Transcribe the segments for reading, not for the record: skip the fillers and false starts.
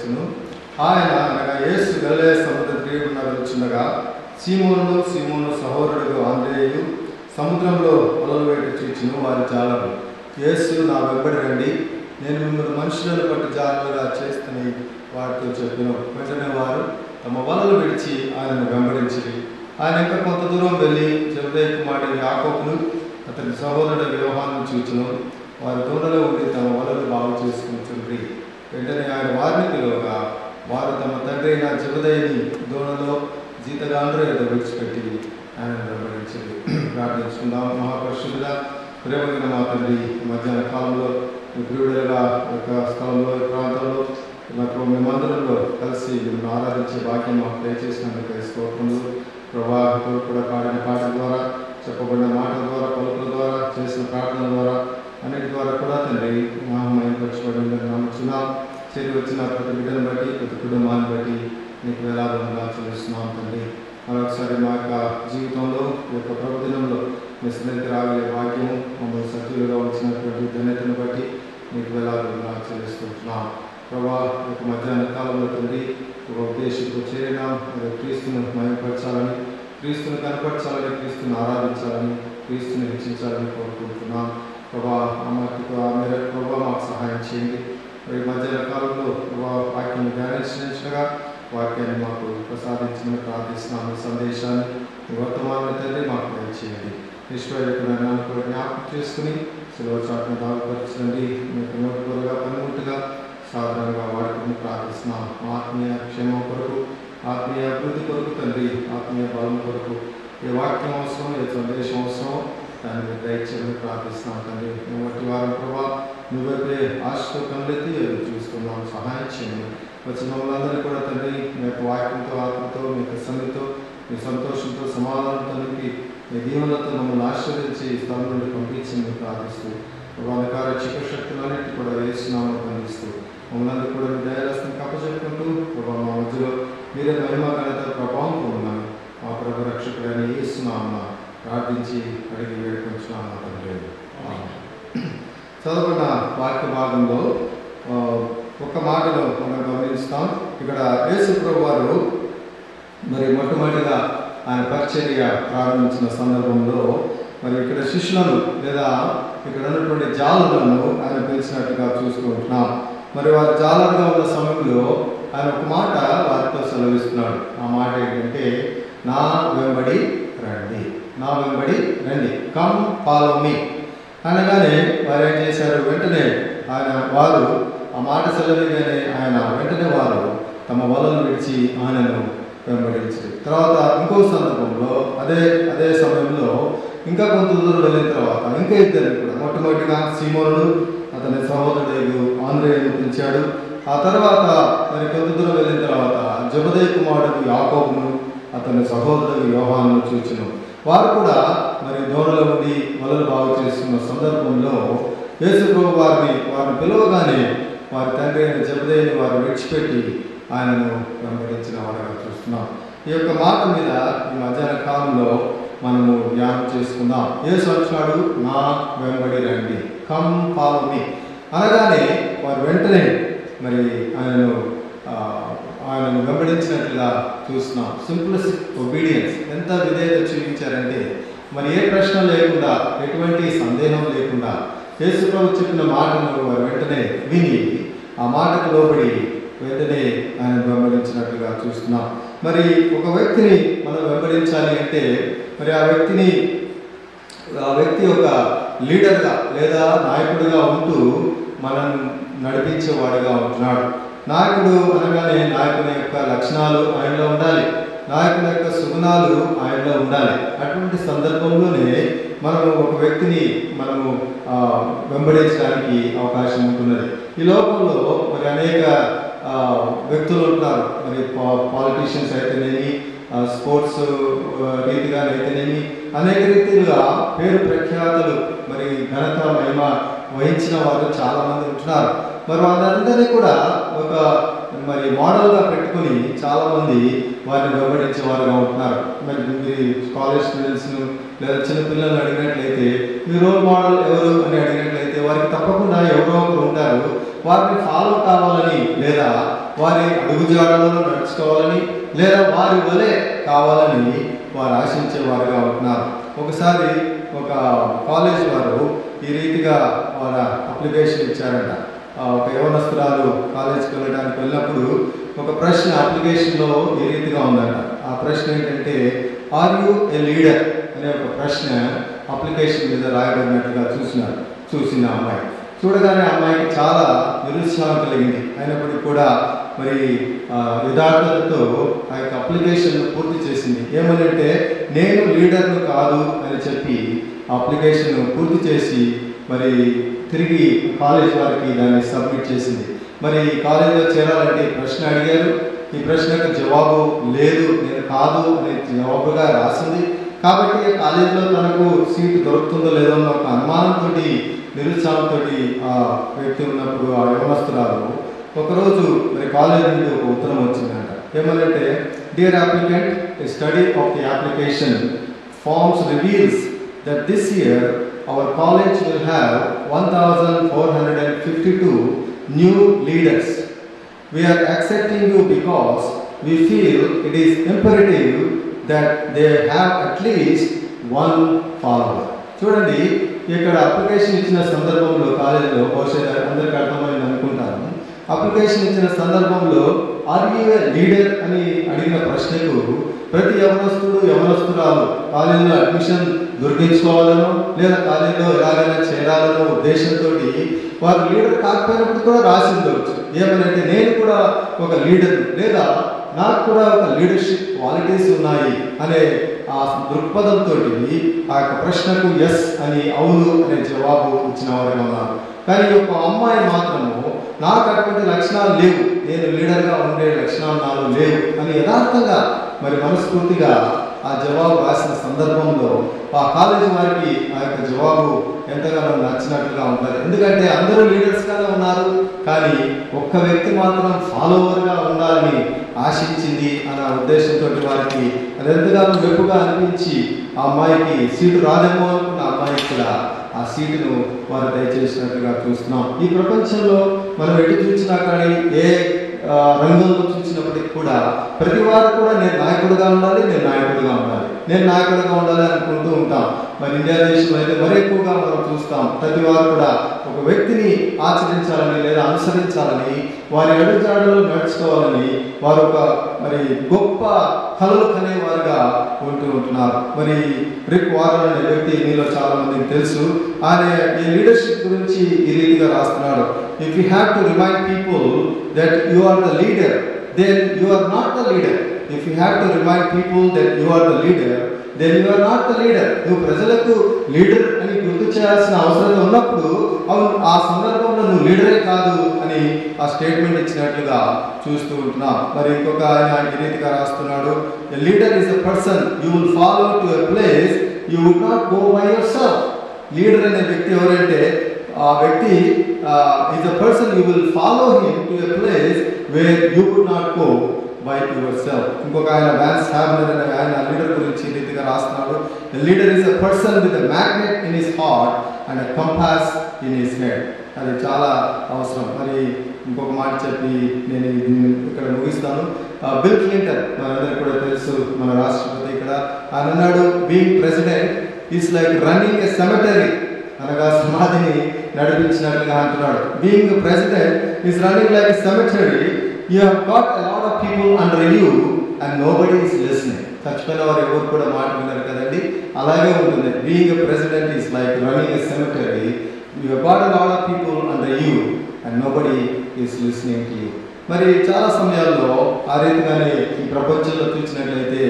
వచ్చును. ఆయన అనగా యేసు గలిలయ సముద్ర తీరమున వెలుచుండగా సీమోను సహోదరుడు ఆంద్రేయు సముద్రంలో వలలు వేట చూచును. వారి జాలరు. యేసు నా వెంబడి రండి, నేను మిమ్మల్ని మనుషులను బట్టి జాగ్రత్తగా చేస్తని వారితో చెప్పిన. వెంటనే వారు తమ వలలు విడిచి ఆయనను వెంబడించి ఆయన ఇంకా కొంత దూరం వెళ్ళి జబదేయి కుమారుడు యాకోబును అతని సహోదరుడు యోహానును చూచును. వారి దూడలో ఉండి తమ వలలు బాగు చేసుకుంటుంది. వెంటనే ఆయన వారిని పిలువగా వారు తమ తండ్రి అయిన జబదేయిని దూడలో జీతగాండ్రు ఏదో విడిచిపెట్టి ఆయన వెంబడించింది. ప్రార్థించుకుందాం. మహాపరిశుద్ధుడా, ప్రేమగిన మా తండ్రి, మధ్యాహ్న కాలంలో ప్రియుడుగా ఒక స్థలంలో ప్రాంతంలో నాకు మేమందరంలో కలిసి మిమ్మల్ని ఆరాధించే భాగ్యం మాకు దయచేసినందుకు స్తోత్రములు. ప్రభావం కూడా పాడిన పాటల ద్వారా, చెప్పబడిన మాటల ద్వారా, పలుకుల ద్వారా, చేసిన ప్రార్థన ద్వారా, అన్నిటి ద్వారా కూడా తండ్రి మహిమపరచబడి నమ్ముచున్నాం. చేరి వచ్చిన ప్రతి బిడ్డను బట్టి, ప్రతి కుటుంబాన్ని బట్టి నీకు వేలాదంగా చెల్లిస్తున్నాం తండ్రి. మరొకసారి మా యొక్క జీవితంలో ఈ యొక్క ప్రభుదినంలో మీ సన్నిధికి రాగలే భాగ్యము మమ్మల్ని సజీవులుగా వచ్చినటువంటి ధన్యతను బట్టి నీకు వేలాదంగా చెల్లిస్తున్నాం. ప్రభా యొక్క మధ్యాహ్న కాలంలో తండ్రి ఒక ఉద్దేశంతో చేరినాం. క్రీస్తును మహిమపరచాలని, క్రీస్తును కనపరచాలని, క్రీస్తును ఆరాధించాలని, క్రీస్తుని హెచ్చించాలని కోరుకుంటున్నాం. ప్రభా ప్రభా మాకు సహాయం చేయండి. మరి మధ్యాహ్న కాలంలో ప్రభా వాక్యాన్ని ధ్యానించినగా వాక్యాన్ని మాకు ప్రసాదించమని ప్రార్థిస్తున్నాము. సందేశాన్ని వర్తమానం తండ్రి మాకు దయచేయండి. నిష్పైన కూడా జ్ఞాపకం చేసుకుని సెలవు చాటును దాగుపరచండి. మీకు నోటుగా పనిముట్టుగా సాధారణంగా వాడుకుని ప్రార్థిస్తున్నాం. ఆత్మీయ క్షేమం కొరకు, ఆత్మీయ అభివృద్ధి కొరకు తండ్రి, ఆత్మీయ బలం కొరకు ఏ వాక్యం అవసరం, ఏ సందేశం అవసరం దాన్ని మీరు దయచేయమని ప్రార్థిస్తున్నాం తండ్రి. మేము బట్టి వారం ప్రభా నువ్వైతే ఆశతో కనులెత్తి ఎదురు చూస్తున్నాం. సహాయం చేయండి. వచ్చిన వాళ్ళందరినీ కూడా తండ్రి మీ యొక్క వాక్యంతో, ఆత్మతో, మీ యొక్క సన్నిధితో, మీ సంతోషంతో, సమాధానంతో నింపి మీ దీవెనలతో మమ్మల్ని ఆశీర్వదించి స్థలం నుండి పంపించి ప్రార్థిస్తూ అంధకార చికశక్తులన్నిటి కూడా వేస్తున్నామని పండిస్తూ మమ్మల్ని కూడా మీ దయారస్తం కప్పచెప్పుకుంటూ ప్రభావ మా మధ్యలో మీరే మహిమ ఘనత ప్రభావం పొందాను. మా ప్రభు రక్షకుడని యేసునామమున ప్రార్థించి అడిగి వేడుకొంచున్నాము తండ్రి. చదువుకున్న వాక్య భాగంలో ఒక మాటలో మనం గమనిస్తాం. ఇక్కడ యేసు ప్రభు వారు మరి మొట్టమొదటిగా ఆయన పరిచర్య ప్రారంభించిన సందర్భంలో మరి ఇక్కడ శిష్యులను లేదా ఇక్కడ ఉన్నటువంటి జాలర్లను ఆయన పిలిచినట్టుగా చూసుకుంటున్నాం. మరి వారు జాలర్గా ఉన్న సమయంలో ఆయన ఒక మాట వారితో సెలవిస్తున్నాడు. ఆ మాట ఏంటంటే, నా వెంబడి రండి, నా వెంబడి రండి, కమ్ ఫాలో మీ అనగానే వారు ఏం చేశారు? వెంటనే వారు ఆ మాట సెలవుగానే ఆయన వెంటనే వారు తమ వలను విడిచి ఆయనను వెంబడించారు. తర్వాత ఇంకో సందర్భంలో అదే సమయంలో ఇంకా కొంత దూరం వెళ్ళిన తర్వాత ఇంకా ఇద్దరు కూడా మొట్టమొదటిగా సీమోనుడు అతని సహోదరుడు ఆంద్రేయును పిలిచాడు. ఆ తర్వాత మరి కొంత దూరం వెళ్ళిన తర్వాత జబదేయి కుమారుడు యాకోబును అతని సహోదరుడు యోహానును చూచును. వారు కూడా మరి దోణలో ఉండి వలలు బాగు చేస్తున్న సందర్భంలో యేసు ప్రభు వారిని పిలవగానే వారి తండ్రి అయిన జబదేయిని వారు విడిచిపెట్టి ఆయనను వెంబడించిన వారుగా చూస్తున్నాం. ఈ యొక్క మాట మీద ఈ మధ్యాహ్న కాలంలో మనము ధ్యానం చేసుకుందాం. యేసు అంటున్నాడు, నా వెంబడి రండి, కమ్ ఫాలో మీ అనగానే వారు వెంటనే మరి ఆయనను వెంబడించినట్లుగా చూస్తున్నాం. సింప్లిసిటీ ఒబీడియన్స్, ఎంత విధేయత చూపించారంటే మరి ఏ ప్రశ్న లేకుండా, ఎటువంటి సందేహం లేకుండా యేసు ప్రభు చెప్పిన మాటను వారు వెంటనే విని ఆ మాటకు లోబడి వెంటనే ఆయన వెంబడించినట్లుగా చూస్తున్నాం. మరి ఒక వ్యక్తిని మనం వెంబడించాలి అంటే మరి ఆ వ్యక్తి ఒక లీడర్గా లేదా నాయకుడిగా ఉంటూ మనం నడిపించేవాడిగా ఉంటున్నాడు. నాయకుడు అనగానే నాయకుని యొక్క లక్షణాలు ఆయనలో ఉండాలి, నాయకుని యొక్క సుగుణాలు ఆయనలో ఉండాలి. అటువంటి సందర్భంలోనే మనము ఒక వ్యక్తిని మనము వెంబడించడానికి అవకాశం ఉంటున్నది. ఈ లోకంలో మరి అనేక వ్యక్తులు ఉంటారు. మరి పాలిటీషియన్స్ అయితేనేమి, స్పోర్ట్స్ రీతిగా అయితేనేమి అనేక రీతిగా పేరు ప్రఖ్యాతులు మరి ఘనత మహిమ వహించిన వారు చాలామంది ఉంటున్నారు. మరి వాళ్ళందరినీ కూడా ఒక మరి మోడల్గా పెట్టుకుని చాలామంది వారిని వెంబడించే వారుగా ఉంటున్నారు. మరి కాలేజ్ స్టూడెంట్స్ను లేదా చిన్న పిల్లలను అడిగినట్లయితే మీ రోల్ మోడల్ ఎవరు అని అడిగినట్లయితే వచ్చినట్లయితే వారికి తప్పకుండా ఎవరో ఒకరు ఉంటారు వారిని ఫాలో కావాలని, లేదా వారి అడుగుజాడలలో నడుచుకోవాలని, లేదా వారి వలె కావాలని వారు ఆశించేవారుగా ఉంటున్నారు. ఒకసారి ఒక కాలేజ్ వారు ఈ రీతిగా వారు అప్లికేషన్ ఇచ్చారంట. ఒక యవనస్తురాలు కాలేజ్కి వెళ్ళడానికి వెళ్ళినప్పుడు ఒక ప్రశ్న అప్లికేషన్లో ఈ రీతిగా ఉందంట. ఆ ప్రశ్న ఏంటంటే, ఆర్ యూ ఏ లీడర్ అనే ఒక ప్రశ్న అప్లికేషన్ మీద రాయబడినట్టుగా చూసిన అమ్మాయి. చూడగానే అమ్మాయికి చాలా నిరుత్సాహం కలిగింది. అయినప్పటికీ కూడా మరి యథార్థతతో ఆ యొక్క అప్లికేషన్ పూర్తి చేసింది. ఏమనంటే, నేను లీడర్ను కాదు అని చెప్పి అప్లికేషన్ పూర్తి చేసి మరి తిరిగి కాలేజ్ వారికి దాన్ని సబ్మిట్ చేసింది. మరి కాలేజీలో చేరాలంటే ప్రశ్న అడిగారు. ఈ ప్రశ్నకు జవాబు లేదు, నేను కాదు అనే జవాబుగా రాసింది. కాబట్టి కాలేజీలో తనకు సీటు దొరుకుతుందో లేదో అన్న ఒక అనుమానంతో, నిరుత్సాహంతో ఆ వ్యక్తి ఉన్నప్పుడు ఆ యవనస్తురాలు ఒకరోజు మరి కాలేజ్ నుండి ఒక ఉత్తరం వచ్చిందంట. ఏమనంటే, dear applicant, a study of the application forms reveals that this year our college will have 1452 new leaders. We are accepting you because we feel it is imperative that they have at least one follower. చూడండి, ఇక్కడ application ఇచ్చిన సందర్భంలో కాలేజీలో బహుశా అందరికీ అర్థమైంది అనుకుంటాను. Application ఇచ్చిన సందర్భంలో ఆర్ యు ఏ లీడర్ అని అడిగిన ప్రశ్నకు ప్రతి యవనస్తురాలు కాలేజీలో అడ్మిషన్ దొరికించుకోవాలనో, లేదా కాలేజీలో ఎలాగైనా చేరాలనో ఉద్దేశంతో వారు లీడర్ కాకపోయినప్పుడు కూడా రాసి ఉండవచ్చు. ఏమనంటే, నేను కూడా ఒక లీడర్, లేదా నాకు కూడా ఒక లీడర్షిప్ క్వాలిటీస్ ఉన్నాయి అనే ఆ దృక్పథంతో ఆ యొక్క ప్రశ్నకు ఎస్ అని, అవును అనే జవాబు ఇచ్చిన వారు ఉన్నారు. కానీ ఒక అమ్మాయి మాత్రము నాకు అటువంటి లక్షణాలు లేవు, నేను లీడర్గా ఉండే లక్షణాలు నాలో లేవు అని యథార్థంగా మరి మనస్ఫూర్తిగా ఆ జవాబు రాసిన సందర్భంలో ఆ కాలేజీ వారికి ఆ యొక్క జవాబు ఎంతగానో నచ్చినట్లుగా ఉంటుంది. ఎందుకంటే అందరూ లీడర్స్గానే ఉన్నారు, కానీ ఒక్క వ్యక్తి మాత్రం ఫాలోవర్గా ఉండాలని ఆశించింది అన్న ఉద్దేశంతో వారికి అది ఎంతగానో మెప్పుగా అనిపించి ఆ అమ్మాయికి సీటు రాదేమో అనుకున్న అమ్మాయికి కూడా ఆ సీటును వారు దయచేసినట్టుగా చూస్తున్నాం. ఈ ప్రపంచంలో మనం ఎటు చూసినా కానీ, ఏ రంగంలో చూసినప్పటికీ కూడా ప్రతి వారు కూడా నేను నాయకుడిగా ఉండాలి అనుకుంటూ ఉంటాం. మరి ఇండియా దేశంలో అయితే మరి ఎక్కువగా మనం చూస్తాం. ప్రతి వారు కూడా ఒక వ్యక్తిని ఆచరించాలని, లేదా అనుసరించాలని, వారి అడుగుజాడలో నడుచుకోవాలని వారు ఒక మరి గొప్ప కలలు కనేవారుగా ఉంటున్నారు. మరి రిక్ వారన్ అనే వ్యక్తి మీలో చాలా మందికి తెలుసు. ఆయన ఈ లీడర్షిప్ గురించి ఈ రీతిగా రాస్తున్నాడు. If you have to remind people that you are the leader, then you are not the leader. If you have to remind people that you are the leader, then you are not the leader. నువ్వు ప్రజలకు leader అని గుర్తు చేయాల్సిన అవసరం ఉన్నప్పుడు ఆ సందర్భంలో నువ్వు లీడరే కాదు అని ఆ స్టేట్మెంట్ ఇచ్చినట్లుగా చూస్తూ ఉంటున్నాం. మరి ఇంకొక ఆయన ఈ రీతిగా రాస్తున్నాడు, a leader is a person you will follow to a place you would not go by yourself. Leader అనే వ్యక్తి ఎవరంటే, ఆ వ్యక్తి is a person you will follow him to a place where you would not go by yourself. ఇంకొక ఆయన vans హ్యాబ్నర్ అనే ఆయన leader గురించి ఈ రీతిగా రాస్తున్నాడు, a leader is a person with a magnet in his heart and a compass in his head. అది చాలా అవసరం. మరి ఇంకొక మాట చెప్పి నేను ఇక్కడ ముగిస్తాను. బిల్ క్లింటన్ మనందరికీ కూడా తెలుసు, మన రాష్ట్రపతి. ఇక్కడ ఆయన అన్నాడు, being president is like running a cemetery, అనగా సమాధిని నడిపించినట్లుగా అంటున్నాడు. Being president is running like a cemetery, you have got a lot of people under you and nobody is listening. చచ్చిపోయిన వారు ఎవరు కూడా మాట విన్నారు కదండి, అలాగే ఉంటుంది. Being a president is like running a cemetery, you have got a lot of people under you and nobody is listening to you. మరి చాలా సమయాల్లో ఆ రీతిగానే ఈ ప్రపంచంలో చూసినట్లయితే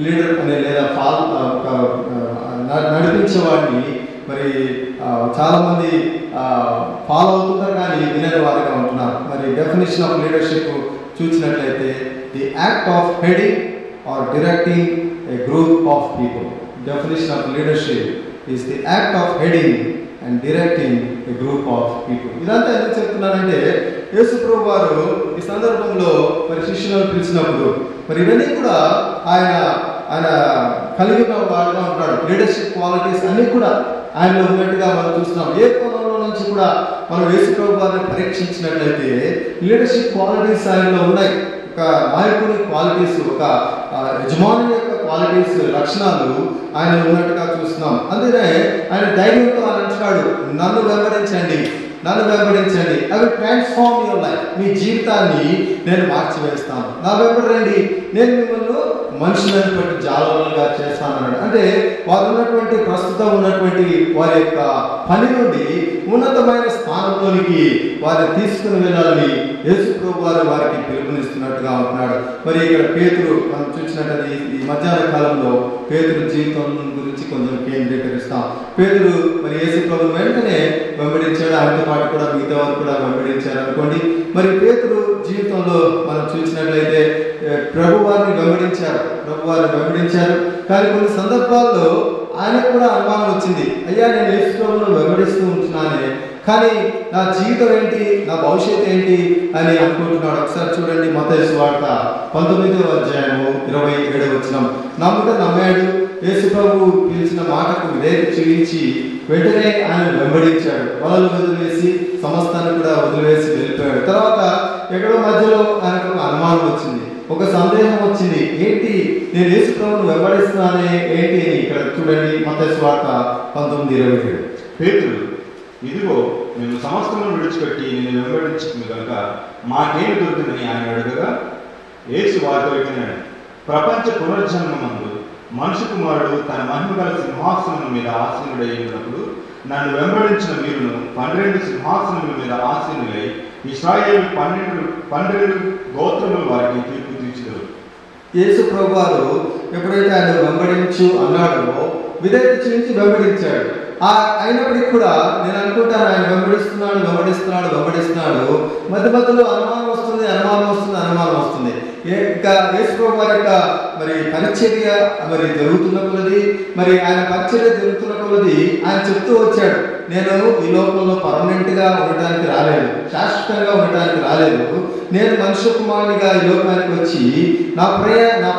లీడర్ అనే లేదా నడిపించేవాడిని మరి చాలామంది ఫాలో అవుతుంటారు, కానీ వినని వారిగా ఉంటున్నారు. మరి డెఫినేషన్ ఆఫ్ లీడర్షిప్ చూసినట్లయితే the act of heading or directing a group of people. Definition of leadership is the act of heading and directing a group of people. ఇదంతా ఎందుకు చెప్తున్నానంటే, యేసు ప్రభు వారు ఈ సందర్భంలో మరి శిష్యులను పిలిచినప్పుడు మరి ఇవన్నీ కూడా ఆయన కలిగి ఉన్న వాడుగా ఉంటాడు. లీడర్షిప్ క్వాలిటీస్ అన్నీ కూడా ఆయనలో ఉన్నట్టుగా మనం చూస్తున్నాం. ఏ కోణంలో నుంచి కూడా మనం యేసు ప్రభు వారిని పరీక్షించినట్లయితే లీడర్షిప్ క్వాలిటీస్ ఆయనలో ఉన్నాయి. ఒక నాయకుని క్వాలిటీస్, ఒక యజమాని యొక్క క్వాలిటీస్, లక్షణాలు ఆయన ఉన్నట్టుగా చూస్తున్నాం. అందుకనే ఆయన ధైర్యంతో ఆయన అంటున్నాడు, నన్ను వెంబడించండి, నన్ను వెంబడించండి, అవి ట్రాన్స్ఫార్మ్ యువర్ లైఫ్, మీ జీవితాన్ని నేను మార్చివేస్తాను, నా వెంబడి రండి, నేను మిమ్మల్ని మనుషులను బట్టి జాలరులుగా చేస్తానన్నాడు. అంటే వారు ఉన్నటువంటి ప్రస్తుతం ఉన్నటువంటి వారి యొక్క పని నుండి ఉన్నతమైన స్థానంలోనికి వారిని తీసుకుని వెళ్ళాలని యేసు ప్రభు వారు వారికి పిలుపునిస్తున్నట్టుగా ఉంటున్నాడు. మరి ఇక్కడ పేతురు మనం చూసినట్టు ఈ మధ్యాహ్న కాలంలో పేతురు జీవితం గురించి కొంచెం కేంద్రీకరిస్తాం. పేతురు మరి యేసు ప్రభు వెంటనే వెంబడించాడు, ఆయనతో పాటు కూడా మిగతా వారు కూడా వెంబడించారు అనుకోండి. మరి పేతురు జీవితంలో మనం చూసినట్లయితే ప్రభు వారిని వెంబడించారు. కానీ కొన్ని సందర్భాల్లో ఆయనకు కూడా అనుమానం వచ్చింది, అయ్యా నేను యేసు ప్రభువును వెంబడిస్తూ ఉంటున్నానే, కానీ నా జీవితం ఏంటి, నా భవిష్యత్తు ఏంటి అని అనుకుంటున్నాడు. ఒకసారి చూడండి, మత్తయి సువార్త 19వ అధ్యాయము 27వ వచనం. నమ్మాడు, యేసు ప్రభు పిలిచిన మాటకు విధేయత చూపించి వెంటనే ఆయన వెంబడించాడు. వలలు వదిలివేసి సమస్తాన్ని కూడా వదిలివేసి వెళ్ళిపోయాడు. తర్వాత ఎక్కడో మధ్యలో ఆయనకు అనుమానం వచ్చింది, ఒక సందేహం వచ్చింది, ఏంటి నేను యేసు ప్రభువును వెంబడిస్తున్నానే ఏంటి అని. ఇక్కడ చూడండి, మత్తయి సువార్త 19:27. పేతురు, ఇదిగో మేము సమస్తమును విడిచిపెట్టి నేను వెంబడించుకుంది కనుక మాకేమి దొరికిందని ఆయన అడగగా యేసు వారితో ఇట్లన్నాడు, ప్రపంచ పునర్జన్మమందు మనుష్య కుమారుడు తన మహిమ గల సింహాసనం మీద ఆసీనుడై ఉన్నప్పుడు నన్ను వెంబడించిన మీరును 12 సింహాసనముల మీద ఆసీనులై ఇశ్రాయేలు 12 గోత్రముల వారికి తీర్పు తీర్చుదురు. యేసు ప్రభు వారు ఎప్పుడైతే ఆయన వెంబడించు అన్నాడో విధేయత చూపించి వెంబడించాడు. అయినప్పటికీ కూడా నేను అనుకుంటాను, ఆయన వెంబడిస్తున్నాడు మధ్య మధ్యలో అనుమానం వస్తుంది. ఇంకా యేసు ప్రభు వారి యొక్క మరి పరిచర్య మరి జరుగుతున్న కొలది, మరి ఆయన పరిచర్య జరుగుతున్న కొలది ఆయన చెప్తూ వచ్చాడు, నేను ఈ లోకంలో పర్మనెంట్ గా ఉండటానికి రాలేదు, శాశ్వతంగా ఉండటానికి రాలేదు, నేను మనుష్య కుమారునిగా ఈ లోకానికి వచ్చి నా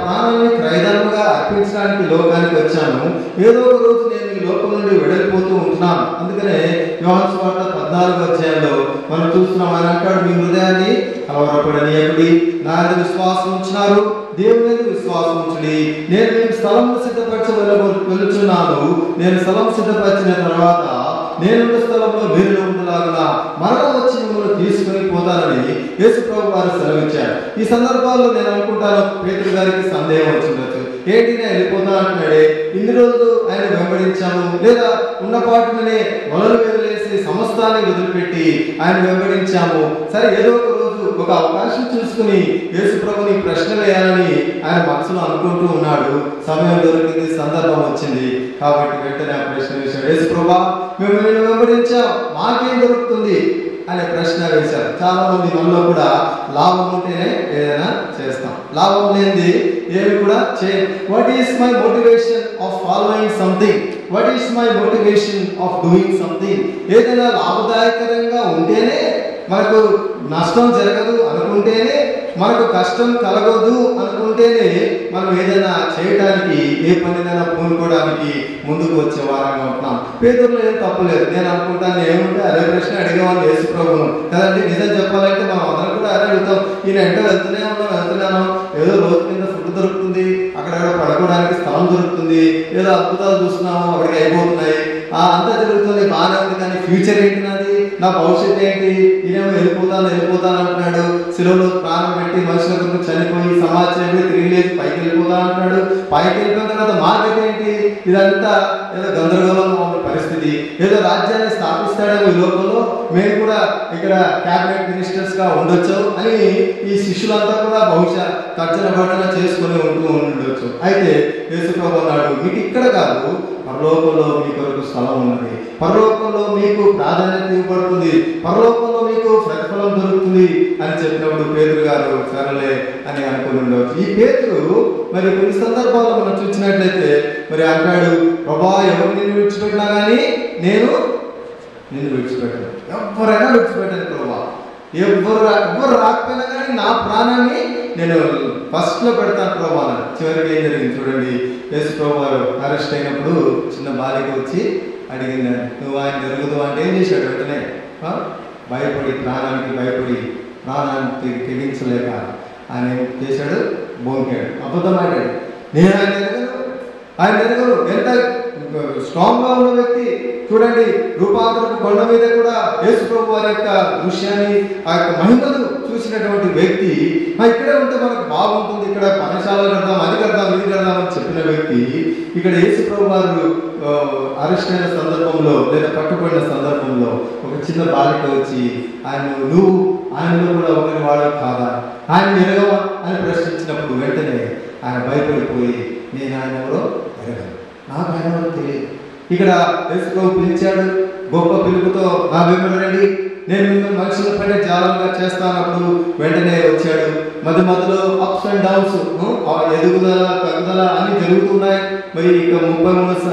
ప్రాణాన్ని క్రయధనముగా అర్పించడానికి లోకానికి వచ్చాను. ఏదో ఒక రోజు నేను ఈ లోకం నుండి వెడలిపోతూ ఉంటున్నాను. అందుకనే యోహాను సువార్త 14వ అధ్యాయంలో మనం చూస్తున్నాం, ఆయన అంటాడు, మీ హృదయాన్ని కలవరపడనీయకుడి, నా యందు విశ్వాసం ఉంచినారు, దేవుని యందు విశ్వాసం ఉంచుడి, నేను మీకు స్థలం సిద్ధపరచ వెళ్తున్నాను, నేను స్థలం సిద్ధపరిచిన తర్వాత నేనున్న స్థలంలో మీరు ఉండలాగున మరణం వచ్చి మిమ్మల్ని తీసుకుని పోతానని యేసు ప్రభు వారు సెలవిచ్చారు. ఈ సందర్భాల్లో నేను అనుకుంటాను, పేతురు గారికి సందేహం వచ్చిండొచ్చు, ఏంటి నేను వెళ్ళిపోతా అంటున్నాడే, ఇన్ని రోజులు ఆయన వెంబడించాము, లేదా ఉన్నపాటునే వలలు వదిలేసి సమస్తాన్ని వదిలిపెట్టి ఆయన వెంబడించాము, సరే ఏదో ఒక రోజు ఒక అవకాశం చూసుకుని యేసు ప్రభుని ప్రశ్న వేయాలని ఆయన మనసులో అనుకుంటూ ఉన్నాడు. సమయం దొరికింది, సందర్భం వచ్చింది కాబట్టి వెంటనే ఆ ప్రశ్న వేశాడు, యేసు ప్రభా మేము నిన్ను వెంబడించాం, మాకేం దొరుకుతుంది అనే ప్రశ్న వేశారు. చాలా మంది మనలో కూడా లాభం ఉంటేనే ఏదైనా చేస్తాం, లాభం లేనిది ఏమి కూడా చేయం. What is my motivation of following something, what is my motivation of doing something. ఏదైనా లాభదాయకరంగా ఉంటేనే, మనకు నష్టం జరగదు అనుకుంటేనే, మనకు కష్టం కలగదు అనుకుంటేనే మనం ఏదైనా చేయడానికి, ఏ పనిదైనా పూనుకోవడానికి ముందుకు వచ్చే వారంగా ఉంటున్నాం. పేతురులో ఏం తప్పులేదు. నేను అనుకుంటాను, ఏముంటే అదే ప్రశ్న అడిగేవాళ్ళు యేసు ప్రభువును కదండి. నిజం చెప్పాలంటే మనం అందరం కూడా అదే అడుగుతాం, ఈయన ఎంట వెళ్తున్నాను, ఏదో రోజు కింద ఫుడ్ దొరుకుతుంది, అక్కడ పడుకోవడానికి స్థలం దొరుకుతుంది, ఏదో అద్భుతాలు చూస్తున్నాము, అక్కడికి అయిపోతున్నాయి, అంతా జరుగుతుంది, బాగానే ఉంది, కానీ ఫ్యూచర్ ఏంటి నాది, నా భవిష్యత్తు ఏంటి, ఈయనేమో వెళ్ళిపోతాను అంటున్నాడు, శిలువలో ప్రాణం పెట్టి మనుషుల గురించి చనిపోయి సమాజం తిరిగి లేచి పైకి వెళ్ళిపోతాను అంటున్నాడు, పైకి వెళ్ళిపోయిన తర్వాత మార్కెట్ ఏంటి, ఇదంతా ఏదో గందరగోళంగా ఉన్న పరిస్థితి, ఏదో రాజ్యాన్ని స్థాపిస్తాడేమో ఈ లోకంలో, మేము కూడా ఇక్కడ క్యాబినెట్ మినిస్టర్స్ గా ఉండొచ్చు అని ఈ శిష్యులంతా కూడా బహుశా ఖర్చన చేసుకుని ఉండొచ్చు. అయితే యేసు ప్రభు అన్నాడు, మీకు ఇక్కడ కాదు, పరలోకంలో మీ కొరకు స్థలం ఉన్నది, పరలోకంలో మీకు ప్రాధాన్యత ఇవ్వబడుతుంది, పరలోకంలో మీకు ప్రతిఫలం దొరుకుతుంది అని చెప్పినప్పుడు పేతురు గారు సరేలే అని అనుకుని ఉండవచ్చు. ఈ పేతురు మరి కొన్ని సందర్భాల్లో మనం చూసినట్లయితే మరి అంటాడు, ప్రభా ఎవరు నిన్ను విడిచిపెట్టినా కానీ నేను నిన్ను విడిచిపెట్టాను, ఎవరైనా విడిచిపెట్టాను ప్రభా, ఎవరు రాకపోయినా కానీ నా ప్రాణాన్ని నేను ఫస్ట్ లో పెడతాను ప్రభా అన్నాడు. చివరికి ఏం జరిగింది చూడండి, యేసు ప్రభు అరెస్ట్ అయినప్పుడు చిన్న బాలిక వచ్చి అడిగింది, నువ్వు ఆయన ఎరుగుదు అంటే ఏం చేశాడు? వెంటనే భయపడి, ప్రాణానికి భయపడి, ప్రాణానికి తెగించలేక ఆయన ఏం చేశాడు? బొంకాడు, అబద్ధం ఆడాడు. నేను ఆయన ఎరగను. ఎంత స్ట్రాంగ్గా ఉన్న వ్యక్తి చూడండి, రూపాంతరపు కొండ మీద కూడా యేసు ప్రభు వారి యొక్క దృశ్యాన్ని, ఆ యొక్క మహిమను చూసినటువంటి వ్యక్తి, ఇక్కడే ఉంటే మనకు బాగుంటుంది, ఇక్కడ పనిశాలలు కడదాం, అది కడదాం, ఇది కడదాం అని చెప్పిన వ్యక్తి, ఇక్కడ యేసు ప్రభు వారు అరెస్ట్ అయిన సందర్భంలో లేదా పట్టుబడిన సందర్భంలో ఒక చిన్న బాలిక వచ్చి నువ్వు ఆయనలో కూడా ఒకరి వాడు కాదా, ఆయన ఎరగవా అని ప్రశ్నించినప్పుడు వెంటనే ఆయన భయపడిపోయి, నేను ఆయన ఎవరో ఎరగను, నాకు ఆయన ఎవరో తెలియదు. ఇక్కడ యేసు ప్రభు పిలిచాడు, గొప్ప పిలుపుతో నా వెంబడి నేను మిమ్మల్ని మనుషుల పైన జాలంగా చేస్తానప్పుడు వెంటనే వచ్చాడు. మధ్య మధ్యలో అప్స్ అండ్ డౌన్స్, ఎదుగుదల తగ్గుదల అన్ని జరుగుతున్నాయి. మరి ఇక 33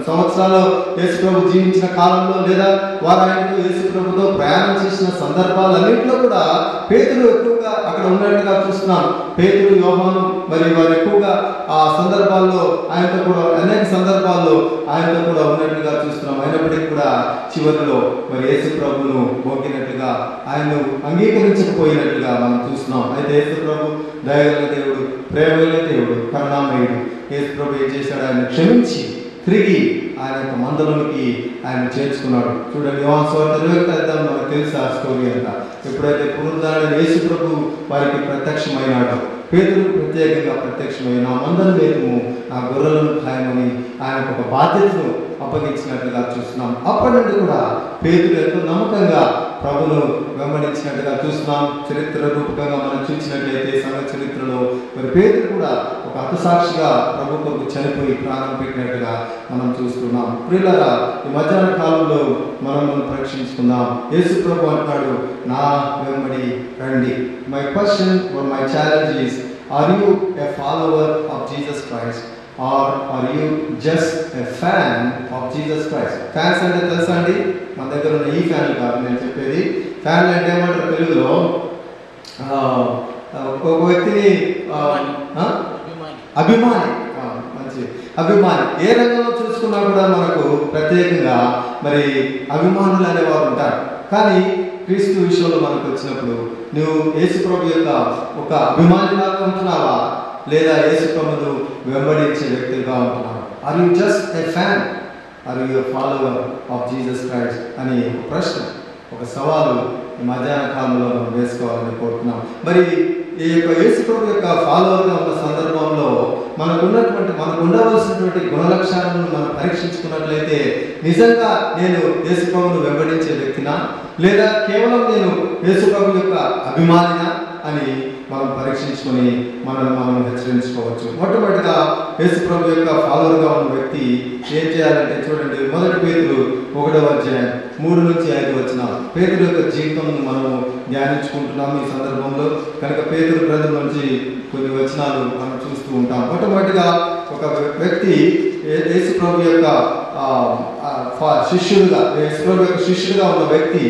సంవత్సరాలు యేసు ప్రభు జీవించిన కాలంలో లేదా వారు ఆయనతో యేసు ప్రభుతో ప్రయాణం చేసిన సందర్భాలన్నింటిలో కూడా పేతురు ఎక్కువగా అక్కడ ఉన్నట్టుగా చూస్తున్నాం. పేతురు, యోహాను మరి వారు ఎక్కువగా ఆ సందర్భాల్లో ఆయనతో కూడా, అనేక సందర్భాల్లో ఆయనతో కూడా ఉన్నట్టుగా చూస్తున్నాం. అయినప్పటికీ కూడా చివరిలో మరి యేసు ప్రభువును మోకినట్లుగా, ఆయన్ను అంగీకరించకపోయినట్లుగా మనం చూస్తున్నాం. అయితే యేసు ప్రభు దయగల దేవుడు, ప్రేమగల దేవుడు, కరుణామయుడు. యేసు ప్రభు ఏం చేశాడు? ఆయన క్షమించి తిరిగి ఆయన యొక్క మందలోనికి ఆయన చేర్చుకున్నాడు. చూడండి, యోహాను సువార్త 20 మనకు తెలుసు ఆ స్టోరీ అంతా. ఎప్పుడైతే పునరుద్ధరణ యేసు ప్రభు వారికి ప్రత్యక్షమైనాడు, పేతురు ప్రత్యేకంగా ప్రత్యక్షమై నా మందను వేతుము, నా గొర్రెలను ఖాయమని ఆయనకు ఒక బాధ్యతను అప్పగించినట్లుగా చూస్తున్నాం. అప్పటి నుండి కూడా పేతురు ఎంతో నమ్మకంగా ప్రభును వెంబడించినట్టుగా చూస్తున్నాం. చరిత్ర రూపకంగా మనం చూసినట్లయితే సంఘ చరిత్రలో మరి పేతురు కూడా ఒక హతసాక్షిగా ప్రభు కొరకు చనిపోయి ప్రాణం పెట్టినట్టుగా మనం చూస్తున్నాం. ప్రియులారా, ఈ మధ్యాహ్న కాలంలో మనం పరీక్షించుకుందాం. యేసు ప్రభు అంటున్నాడు, నా వెంబడి రండి. My question or my challenge is, are you a follower of Jesus Christ or are you just a fan of Jesus Christ? Fans అంటే తెలుసా అండి? మన దగ్గర ఉన్న ఈ ఫ్యాన్లు కాదు నేను చెప్పేది. ఫ్యాన్లు అంటే ఏమంటారు తెలుగులో? ఒక వ్యక్తిని అభిమాని, మంచి అభిమాని. ఏ రంగంలో చూసుకున్నా కూడా మనకు ప్రత్యేకంగా మరి అభిమానులు అనేవారు ఉంటారు. కానీ క్రీస్తు విషయంలో మనకు వచ్చినప్పుడు నువ్వు యేసు ప్రభు యొక్క ఒక అభిమానిలాగా ఉంటున్నావా, లేదా యేసు ప్రభును వెంబడించే వ్యక్తిగా ఉంటున్నావా? Are you just a fan, are you a follower of Jesus Christ అని ఒక ప్రశ్న, ఒక సవాలు ఈ మధ్యాహ్న కాలంలో మనం వేసుకోవాలని కోరుతున్నాం. మరి ఈ యొక్క యేసు ప్రభు యొక్క ఫాలోవర్గా ఉన్న సందర్భంలో మనకు ఉండవలసినటువంటి గుణలక్షణాలను మనం పరీక్షించుకున్నట్లయితే నిజంగా నేను యేసు ప్రభువును వెంబడించే వ్యక్తినా, లేదా కేవలం నేను యేసు ప్రభు యొక్క అభిమానినా అని మనం పరీక్షించుకొని మనం హెచ్చరించుకోవచ్చు. మొట్టమొదటిగా యేసు ప్రభు యొక్క ఫాలోవర్గా ఉన్న వ్యక్తి ఏం చేయాలంటే చూడండి, 1 పేతురు 1:3-5 పేతురు యొక్క జీవితం మనము ధ్యానించుకుంటున్నాం ఈ సందర్భంలో. కనుక పేతురు గ్రంథం నుంచి కొన్ని వచనాలు మనం చూస్తూ ఉంటాం. మొట్టమొదటిగా ఒక వ్యక్తి యేసు ప్రభు యొక్క శిష్యుడుగా ఉన్న వ్యక్తి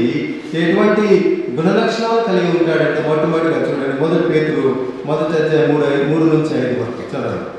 ఎటువంటి గుణలక్షణాలు కలిగి ఉంటాడంటే మొట్టమొదటిగా చూడండి, 1 పేతురు 1:3-5 వరకు చదవండి.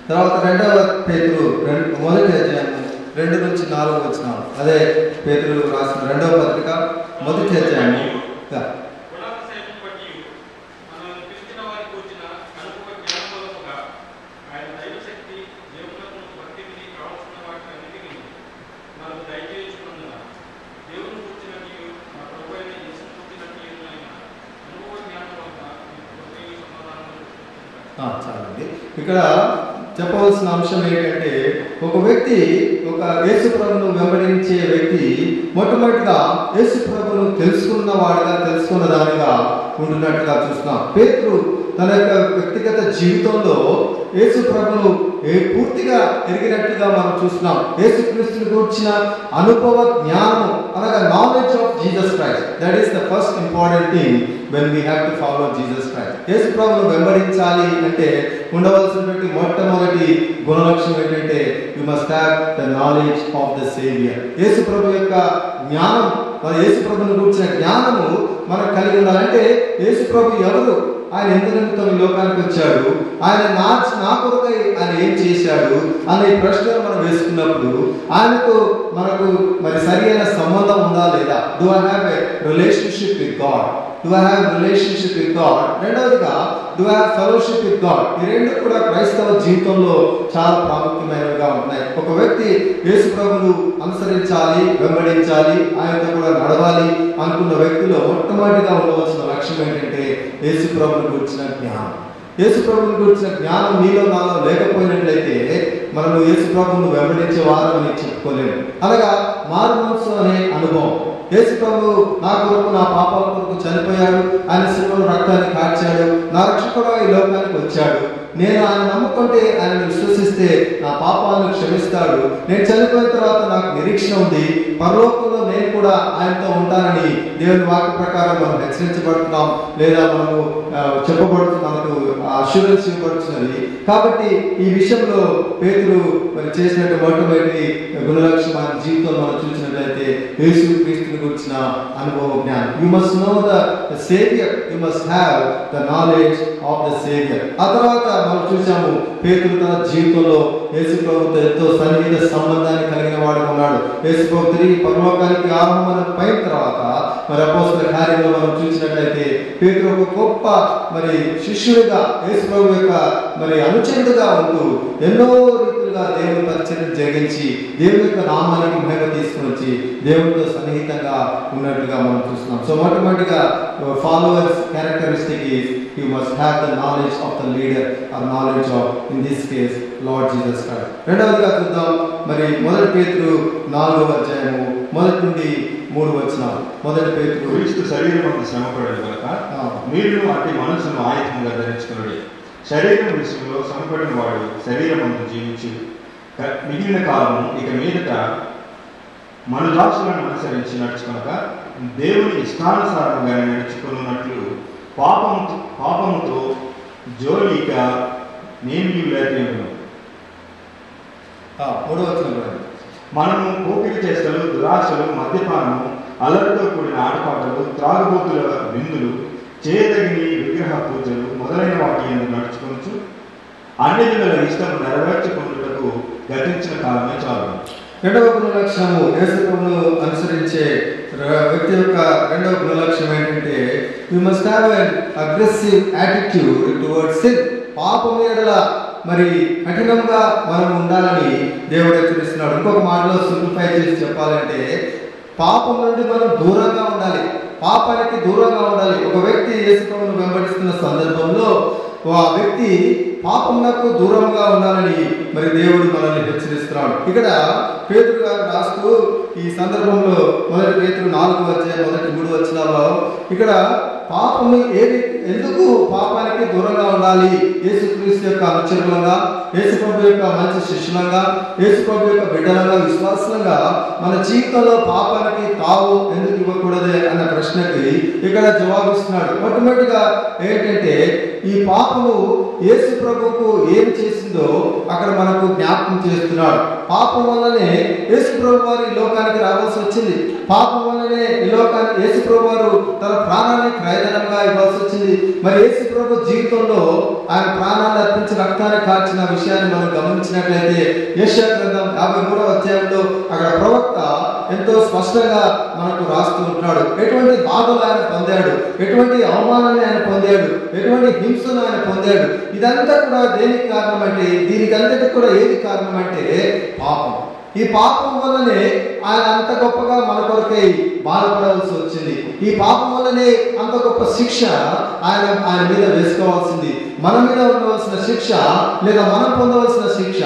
తర్వాత 2 పేతురు 1:2-4 అదే పేతురు రాసిన 2వ పత్రిక 1వ అధ్యాయం. చాలండి. ఇక్కడ చెప్పవలసిన అంశం ఏంటంటే ఒక వ్యక్తి, ఒక యేసు ప్రభువును వెంబడించే వ్యక్తి మొట్టమొదటిగా యేసు ప్రభువును తెలుసుకున్న దానిగా ఉంటున్నట్టుగా చూస్తున్నాం. పేతురు తన యొక్క వ్యక్తిగత జీవితంలో యేసు ప్రభును పూర్తిగా ఎరిగినట్లుగా మనం చూస్తున్నాం. యేసుక్రీస్తుని గురించిన అనుభవ జ్ఞానం అనగా knowledge of Jesus Christ. That is the first important thing when we have to follow Jesus Christ. యేసు ప్రభువును వెంబడించాలి అంటే ఉండవలసినటువంటి మొట్టమొదటి గుణలక్షణం ఏంటంటే you must have the knowledge of the Savior. యేసు ప్రభు యొక్క జ్ఞానం, మన యేసు ప్రభువును గురించిన జ్ఞానము మనకు కలిగి ఉండాలంటే యేసు ప్రభు ఎవరు, ఆయన ఎందుకు నిమిత్తం ఈ లోకానికి వచ్చాడు, ఆయన నా కొరకై ఆయన ఏం చేశాడు అనే ప్రశ్నలు మనం వేసుకున్నప్పుడు ఆయనతో మనకు మరి సరి అయిన సంబంధం ఉందా లేదా? Do I have a relationship with God? Do I have relationship with God? రెండవదిగా do I have fellowship with God? ఈ రెండు కూడా క్రైస్తవ జీవితంలో చాలా ప్రాముఖ్యమైనవిగా ఉన్నాయి. ఒక వ్యక్తి యేసు ప్రభువును అనుసరించాలి, వెంబడించాలి, ఆయనతో కూడా నడవాలి అనుకున్న వ్యక్తిలో మొట్టమొదటిగా ఉండవలసిన లక్ష్యం ఏంటంటే యేసు ప్రభువును గురించిన జ్ఞానం. యేసు ప్రభువును గురించిన జ్ఞానం మీలో నాలో లేకపోయినట్లయితే మనము యేసు ప్రభువును వెంబడించే వారని చెప్పుకోలేము. అనగా మారుమనస్సు అనే అనుభవం. యేసు ప్రభువు నా కొరకు, నా పాపాల కొరకు చనిపోయాడు, ఆయన శిలువలో రక్తాన్ని కార్చాడు, నా రక్షకుడు ఈ లోకానికి వచ్చాడు, నేను ఆయన నమ్ముకుంటే, ఆయన విశ్వసిస్తే నా పాపాలను క్షమిస్తాడు, నేను చనిపోయిన తర్వాత నాకు నిరీక్షణ ఉంది, పరలోకంలో నేను కూడా ఆయనతో ఉంటానని దేవుని వాక్య ప్రకారం మనం హెచ్చరించబడుతున్నాం, లేదా మనము మనకు అష్యూరెన్స్ ఇవ్వబడుతున్నది. కాబట్టి ఈ విషయంలో పేతురు మరి చేసినట్టు మొట్టమొదటి గుణలక్షణం ఆయన జీవితంలో మనం చూసినట్లయితే యేసు క్రీస్తుని గురించిన అనుభవ జ్ఞానం. You must know the saviour, you must have the knowledge of the saviour. ఆ తర్వాత మనం చూసాము పేతురు తన జీవితంలో యేసు ప్రభుతో ఎంతో సన్నిహిత సంబంధాన్ని కలిగిన వాడు ఉన్నాడు. యేసు ప్రభు తిరిగి పరలోకానికి ఆరోహణ తర్వాత మరి అపోస్తల కార్యంలో మనం చూసినట్లయితే పేతురు ఒక గొప్ప మరి శిష్యుడిగా యేసు ప్రభు యొక్క మరి అనుచరుడుగా ఉంటూ ఎన్నో రీతులుగా దేవుని పరిచయం జరిగించి దేవుని యొక్క నామానికి మహిమ తీసుకుని వచ్చి దేవునితో సన్నిహితంగా ఉన్నట్లుగా మనం చూస్తున్నాం. సో మొట్టమొదటిగా followers characteristic is you must have the knowledge of the leader or knowledge of, in this case, Lord Jesus Christ. రెండవదిగా చూద్దాం మరి మొదటి పేతురు 4వ అధ్యాయము 1 నుండి 3 వచనాలు. మొదటి పేతురు క్రీస్తు శరీరమందు శ్రమపడేది కనుక మీరు అట్టి మనసును ఆయుధంగా ధరించుకున్నాడు. శరీరం విషయంలో శ్రమపడిన వాడు శరీరమందు జీవించి మిగిలిన కాలము ఇక మీదట మనుజాసులను అనుసరించి నడుచుకొనక దేవుని ఇష్టానుసారంగా నడుచుకున్నట్లు పాపముతో జోలిక నేమి లేదేమో. మనము పోకిరి చేష్టలు, దురాశలు, మద్యపానము, అల్లరితో కూడిన ఆటపాటలు, త్రాగుబోతుల విందులు, చేయదగిన విగ్రహ పూజలు మొదలైన వాటి ఎందుకు నడుచుకోవచ్చు. అన్ని జనుల ఇష్టం నెరవేర్చుకున్నటకు గతించిన కాలమే చాలు. రెండవ గుణలక్షణము యేసు ప్రభువును అనుసరించే వ్యక్తి యొక్క రెండవ గుణలక్షణం ఏంటంటే you must have an aggressive attitude towards sin. పాపం ఎడల మరి కఠినంగా మనం ఉండాలని దేవుడు హెచ్చరిస్తున్నాడు. ఇంకొక మాటలో సింప్లిఫై చేసి చెప్పాలంటే పాపం నుండి మనం దూరంగా ఉండాలి, పాపానికి దూరంగా ఉండాలి. ఒక వ్యక్తి యేసు ప్రభువును వెంబడిస్తున్న సందర్భంలో ఆ వ్యక్తి పాపమునకు దూరంగా ఉండాలని మరి దేవుడు మనల్ని హెచ్చరిస్తున్నాడు. ఇక్కడ పేతురు గారు రాస్తూ ఈ సందర్భంలో మొదటి పేతురు 4వ అధ్యాయం 1-3 వచనాల్లో ఇక్కడ పాపము ఎందుకు పాపానికి దూరంగా ఉండాలి, యేసుక్రీస్తు యొక్క అనుచరులంగా, యేసు ప్రభు యొక్క మంచి శిష్యులంగా, యేసు ప్రభు యొక్క బిడ్డలంగా, విశ్వాసంగా మన జీవితంలో పాపానికి తావు ఎందుకు ఇవ్వకూడదే అన్న ప్రశ్నకి ఇక్కడ జవాబిస్తున్నాడు. మొట్టమొదటిగా ఏంటంటే ఈ పాపము యేసు ప్రభువుకు ఏం చేసిందో అక్కడ మనకు జ్ఞాపకం చేస్తున్నాడు. పాపం వల్లనే యేసు ప్రభు వారు ఈ లోకానికి రావాల్సి వచ్చింది. పాపం వల్లనే ఈ లోకానికి యేసు ప్రభు వారు తన ప్రాణాన్ని క్రయధనంగా ఇవ్వాల్సి వచ్చింది. మరి యేసు ప్రభు జీవితంలో ఆయన ప్రాణాన్ని అర్పించి రక్తాన్ని కార్చిన విషయాన్ని మనం గమనించినట్లయితే యెషయా గ్రంథం 53వ అధ్యాయంలో అక్కడ ప్రవక్త ఎంతో స్పష్టంగా మనకు రాస్తూ ఉంటాడు. ఎటువంటి బాధలు ఆయన పొందాడు, ఎటువంటి అవమానాన్ని ఆయన పొందాడు, ఎటువంటి హింసను ఆయన పొందాడు. ఇదంతా కూడా దేనికి కారణం అంటే, దీనికి అంతటి కూడా ఏది కారణం అంటే పాపం. ఈ పాపం వల్లనే ఆయన అంత గొప్పగా మన కొరకై బాధపడాల్సి వచ్చింది. ఈ పాపం వల్లనే అంత గొప్ప శిక్ష ఆయన మీద వేసుకోవాల్సింది. మన మీద ఉండవలసిన శిక్ష లేదా మనం పొందవలసిన శిక్ష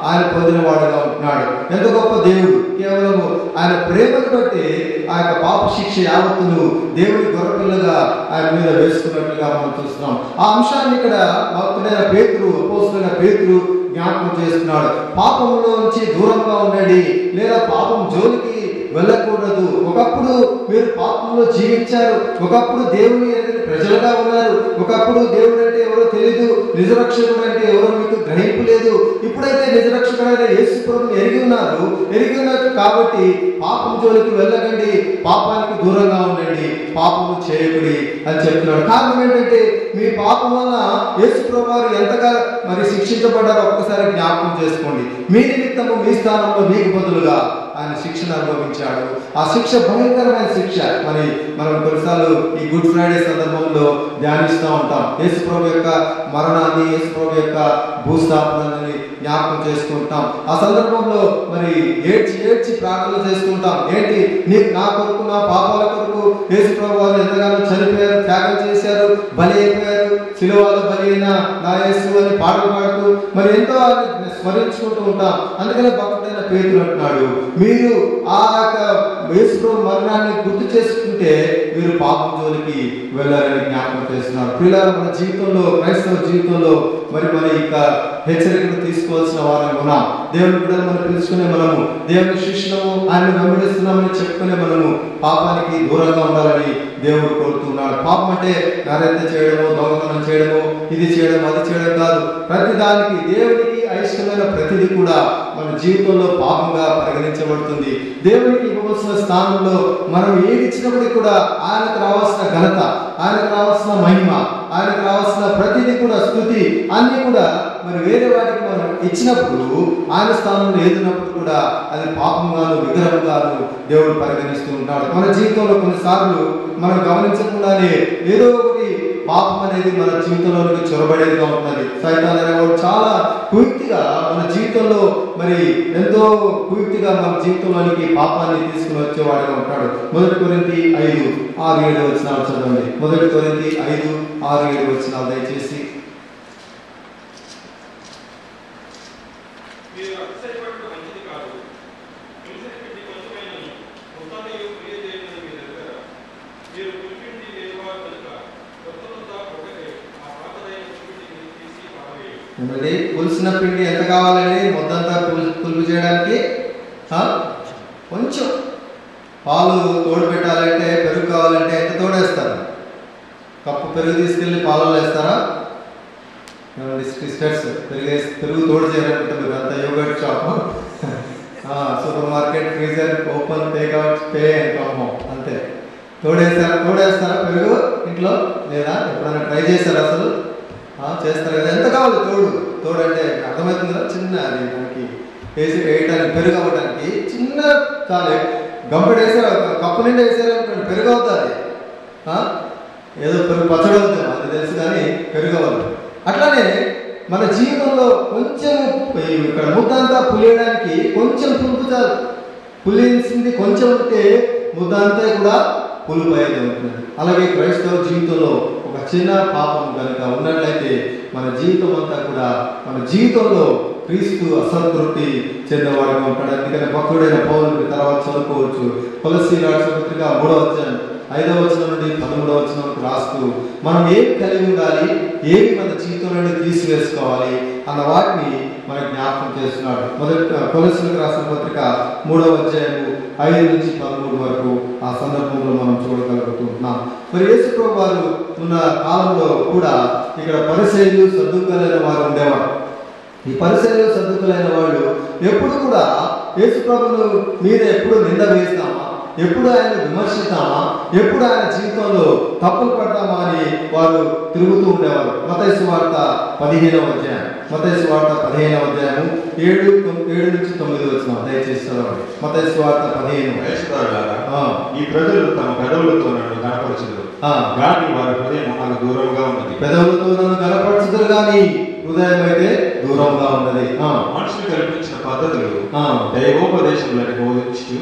ఆయన పొందిన వాడుగా ఉంటున్నాడు. ఎంత గొప్ప దేవుడు! కేవలం ఆయన ప్రేమను బట్టి ఆ యొక్క పాప శిక్ష యావత్తును దేవుడి గొర్రెపిల్లగా ఆయన మీద వేసుకున్నట్లుగా మనం చూస్తున్నాం. ఆ అంశాన్ని ఇక్కడ భక్తుడైన పేతురు, అపోస్తలుడైన పేతురు జ్ఞాపకం చేస్తున్నాడు. పాపంలో నుంచి దూరంగా ఉండండి, లేదా పాపం జోలికి వెళ్ళకూడదు. ఒకప్పుడు మీరు పాపంలో జీవించారు, ఒకప్పుడు దేవుని ఎదురు ప్రజలుగా ఉన్నారు, ఒకప్పుడు దేవుడు అంటే ఎవరో తెలియదు, నిజరక్షకుడు అంటే ఎవరో మీకు గ్రహింపు లేదు. ఇప్పుడైతే నిజరక్షకుడైన యేసు ప్రభువుని ఎరిగి ఉన్నారు కాబట్టి పాపం జోలికి వెళ్ళకండి, పాపానికి దూరంగా ఉండండి, పాపము చేయకుడి అని చెప్తున్నాడు. కారణం ఏంటంటే మీ పాపం వల్ల యేసు ప్రభు వారు ఎంతగా మరి శిక్షించబడ్డారో ఒక్కసారి జ్ఞాపకం చేసుకోండి. మీ నిమిత్తము మీ స్థానంలో మీకు బదులుగా ఆయన శిక్షను అనుభవించాడు. ఆ శిక్ష భయంకరమైన శిక్ష. మనం కొన్నిసార్లు ఈ గుడ్ ఫ్రైడే సందర్భంలో ధ్యానిస్తూ ఉంటాం. యేసు ప్రభు యొక్క మరణాన్ని, యేసు ప్రభు యొక్క భూస్థాపనని జ్ఞాపకం చేసుకుంటాం. ఆ సందర్భంలో మరి ఏడ్చి ప్రార్థన చేసుకుంటాం. ఏంటి, నీకు నా కొరకు, నా పాపాల కొరకు యేసు ప్రభు వారు ఎంతగానో చనిపోయారు, త్యాగం చేశారు, బలి అయిపోయారు, సిలువలో బలి అయిన నా యేసు అని పాటలు పాడుతూ మరి ఎంతో స్మరించుకుంటూ ఉంటాం. అందుకనే భక్తుడైన పేతురు అంటున్నాడు, మీరు ఆ యొక్క యేసు ప్రభు మరణాన్ని గుర్తు చేసుకుంటే మీరు పాపం జోలికి వెళ్ళారని జ్ఞాపకం చేస్తున్నారు. పిల్లలు మన జీవితంలో, క్రైస్తవ జీవితంలో మరి మన యొక్క హెచ్చరికను తీసుకోవాల్సిన వారిని ఉన్నాం. దేవుని బిడ్డలు మనం పిలుచుకునే మనము దేవుని శిష్యులము, ఆయన వెంబడిస్తున్నామని చెప్పుకునే మనము పాపానికి దూరంగా ఉండాలని దేవుడు కోరుతున్నాడు. పాపం అంటే నరేంద్ర చేయడము, దొంగతనం చేయడము, ఇది చేయడం, అది చేయడం కాదు. ప్రతి దానికి, దేవునికి అయిష్టమైన ప్రతిదీ కూడా మన జీవితంలో పాపంగా పరిగణించబడుతుంది. దేవునికి ఇవ్వవలసిన స్థానంలో మనం ఏది ఇచ్చినప్పటికీ కూడా ఆయనకు రావాల్సిన ఘనత, ఆయనకు రావాల్సిన మహిమ, ఆయనకు రావాల్సిన ప్రతిదీ కూడా స్తుతి అన్ని కూడా మరి వేరే వాటికి మనం ఇచ్చినప్పుడు, ఆయన స్థానంలో ఏదినప్పుడు కూడా అది పాపంగాను, విగ్రహంగాను దేవుడు పరిగణిస్తూ ఉంటాడు. మన జీవితంలో కొన్నిసార్లు మనం గమనించకుండానే ఏదో ఒకటి పాపం అనేది మన జీవితంలోకి చొరబడేదిగా ఉంటుంది. సైతాన్ అనేవాడు చాలా కుయుక్తిగా మన జీవితంలో మరి ఎంతో కుయుక్తిగా మన జీవితంలోనికి పాపాన్ని తీసుకుని వచ్చేవాడిగా ఉంటాడు. 1 కొరింథీ 5:6-7 వచనాలు చదవండి. 1 కొరింథీ 5:6-7 వచనాలు దయచేసి. పులిసిన పిండి ఎంత కావాలండి మొత్తంతా పులుపు చేయడానికి? కొంచెం. పాలు తోడు పెట్టాలంటే, పెరుగు కావాలంటే ఎంత తోడేస్తారు? కప్పు పెరుగు తీసుకెళ్ళి పాలలో వేస్తారా? సిస్టర్స్ పెరుగు తోడు చేయాలనుకుంటే మీరు అంత yogurt shop, supermarket, freezer, open, takeout, pay and come home అంతే. తోడేస్తారా పెరుగు ఇంట్లో? లేదా ఎప్పుడైనా ట్రై చేశారా? అసలు చేస్తారు కదా. ఎంత కావాలి తోడు అంటే అర్థమవుతుంది కదా. చిన్న అది మనకి వేయటానికి, పెరుగు అవ్వడానికి చిన్న చాలే. గంపడు వేసారు, కప్పు నిండా వేసారు అనుకోండి, పెరుగు అవుతుంది. ఏదో పెరుగు పచ్చడి అవుతుంది, అది తెలుసు, కానీ పెరుగు అవ్వదు. అట్లానే మన జీవితంలో కొంచెం ఇక్కడ ముద్దంతా పులియడానికి కొంచెం పులుపు చాలు. పులిసింది కొంచెం ఉంటే ముద్దంతా కూడా పులుపు అయితే ఉంటుంది. అలాగే క్రైస్తవ జీవితంలో ఒక చిన్న పాపం కనుక ఉన్నట్లయితే మన జీవితం అంతా కూడా, మన జీవితంలో క్రీస్తు అసంతృప్తి చెందేవాడుగా ఉంటాడు. అందుకని భక్తుడైన పౌలుని తర్వాత చదువుకోవచ్చు. కొలస్సీ రాసిన పత్రిక 3వ అధ్యాయం 5వ వచనం నుండి 13వ వచనం వరకు రాస్తూ మనం ఏమి కలిగి ఉండాలి, ఏమి మన జీవితం నుండి తీసివేసుకోవాలి అన్న వాటిని మనకు జ్ఞాపకం చేస్తున్నాడు. కొలస్సీలకు రాసిన పత్రిక 3వ అధ్యాయం 5 నుంచి 13 వరకు ఆ సందర్భంలో మనం చూడగలుగుతున్నాం. మరి యేసు ప్రభు వారు ఉన్న కాలంలో కూడా ఇక్కడ పరిసయ్యులు, సద్దూకయులైన వారు ఉండేవారు. ఈ పరిసయ్యులు, సద్దూకయులైన వాళ్ళు ఎప్పుడు కూడా యేసు ప్రభువును మీద ఎప్పుడు నింద వేస్తామా, ఎప్పుడు ఆయన విమర్శిస్తామా, ఎప్పుడు ఆయన జీవితంలో తప్పులు పడతామా అని వారు తిరుగుతూ ఉండేవారు. మత్తయి సువార్త 15వ అధ్యాయం, మత్తయి సువార్త 15వ అధ్యాయం 7 నుంచి 9 వచనం దయచేసి చదవండి. మత్తయి సువార్త 15. ఈ ప్రజలు తమ పెదవులతో నన్ను కనపరచుదురు కానీ వారి హృదయం నాకు దూరంగా ఉన్నది. పెదవులతో నన్ను కనపరచుదురు కానీ హృదయం అయితే దూరంగా ఉన్నది. మనుషులు కల్పించిన పద్ధతులు దైవోపదేశములను బోధించు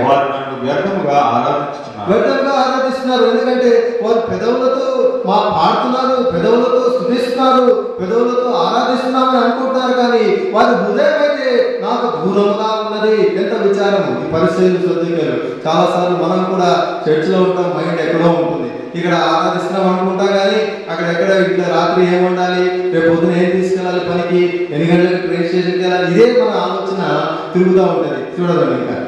వారు నన్ను వ్యర్థముగా ఆరాధిస్తున్నారు. ఎందుకంటే వారు పెదవులతో పాడుతున్నారు, పెదవులతో స్తుతిస్తున్నారు, పెదవులతో ఆరాధిస్తున్నామని అనుకుంటున్నారు, కానీ వారి హృదయం అయితే నాకు దూరంగా ఉన్నది. ఎంత విచారము ఈ పరిస్థితులు సర్దుకారు. చాలా సార్లు మనం కూడా చర్చిలో ఉంటాం, మైండ్ ఎక్కడో ఉంటుంది. ఇక్కడ ఆరాధిస్తున్నాం అనుకుంటాం, కానీ అక్కడ ఎక్కడ ఇట్లా రాత్రి ఏం ఉండాలి, రేపు పొద్దున ఏం తీసుకెళ్ళాలి, పనికి ఎన్ని గంటలకు ట్రైన్ స్టేషన్కి వెళ్ళాలి, ఇదే మన ఆలోచన తిరుగుతూ ఉంటుంది. చూడదండి ఇంకా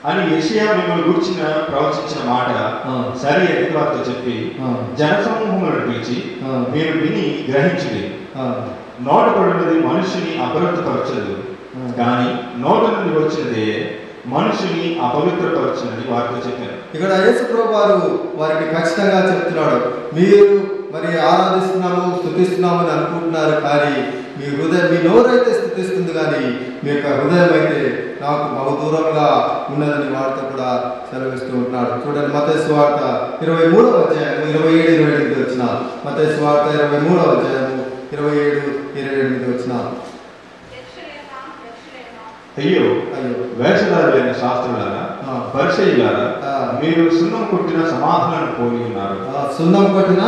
అని యెషయా మిమ్మల్ని గురించిన ప్రవచించిన మాట సరి అని వారితో చెప్పి జనసమూహములను పిలిచి మీరు విని గ్రహించుడి. నోట పడినది మనుషుని అపవిత్రపరచదు, కానీ నోట నుండి వచ్చినదే మనుషుని అపవిత్రపరచనని వారితో చెప్పారు. ఇక్కడ యేసు ప్రభువు వారు వారికి ఖచ్చితంగా చెప్తున్నాడు, మీరు మరి ఆరాధిస్తున్నాము స్తుతిస్తున్నాము అని అనుకుంటున్నారు, కానీ మీ హృదయం, మీ నోరైతే స్తుతిస్తుంది, కానీ మీ యొక్క హృదయం అయితే నాకు బహు దూరంగా ఉన్నదని వారితో కూడా సెలవిస్తూ ఉంటున్నాడు. చూడండి, మత్తయి సువార్త 23వ అధ్యాయం 27-28 వచ్చిన మత్తయి సువార్త 23వ అధ్యాయం 27-28 వచ్చిన అయ్యో వేషధారులైన శాస్త్రులారా, పరిచయులారా, మీరు సున్నం కొట్టిన సమాధులను పోలి ఉన్నారు. సున్నం కొట్టిన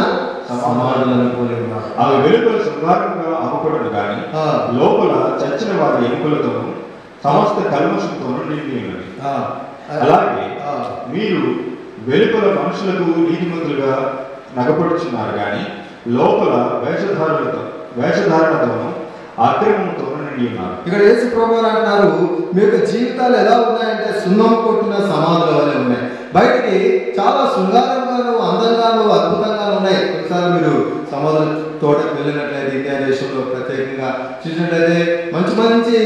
సమాధులను పోలి ఉన్నారు. అవి వెలుపల శృంగారంగా అమ్మకూడదు, కానీ లోపల చచ్చిన వారి ఎముకలతోనూ సమస్త కల్మషంతోనూ నిండి ఉన్నది. అలాగే మీరు వెలుపల మనుషులకు నీతిమంతులుగా నగపడుచున్నారు, కానీ లోపల వేషధారణతోనూ అక్రమంతోనూ నిండి ఉన్నారు. ఇక్కడ యేసు ప్రభువు అంటున్నారు, మీ యొక్క జీవితాలు ఎలా ఉన్నాయంటే సున్నం కొట్టిన సమాధుల వలె ఉన్నాయి. బయటికి చాలా శృంగారంగాను, అందంగాను, అద్భుతంగాను ఉన్నాయి. ఒకసారి మీరు సమాధుల తోటకు వెళ్ళినట్లయితే, ఇండియా దేశంలో ప్రత్యేకంగా చూసినట్లయితే మంచి మంచి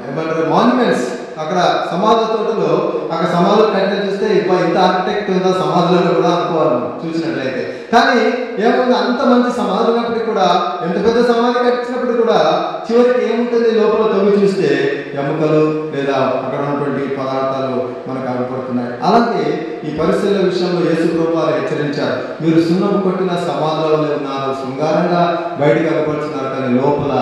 ఏమంటారు మాన్యుమెంట్స్, అక్కడ సమాధుల తోటలో అక్కడ సమాధులు కట్టిన చూస్తే ఇంత ఆర్కిటెక్ట్ ఉందా సమాధులలో కూడా అనుకోవాలి చూసినట్లయితే. కానీ ఏముంది, అంత మంచి సమాధి ఉన్నప్పటికీ కూడా, ఎంత పెద్ద సమాధి కట్టించినప్పుడు కూడా చివరికి ఏముంటుంది, లోపల తొమ్మిది చూస్తే ఎముకలు లేదా అక్కడ ఉన్నటువంటి పదార్థాలు మనకు కనపడుతున్నాయి. అలాగే ఈ పరిస్థితుల విషయంలో యేసు ప్రభువు వారు హెచ్చరించారు, మీరు సున్నం కొట్టిన సమాధులలో ఉన్నారు, శృంగారంగా బయటకు కనపడుతున్నారు, కానీ లోపల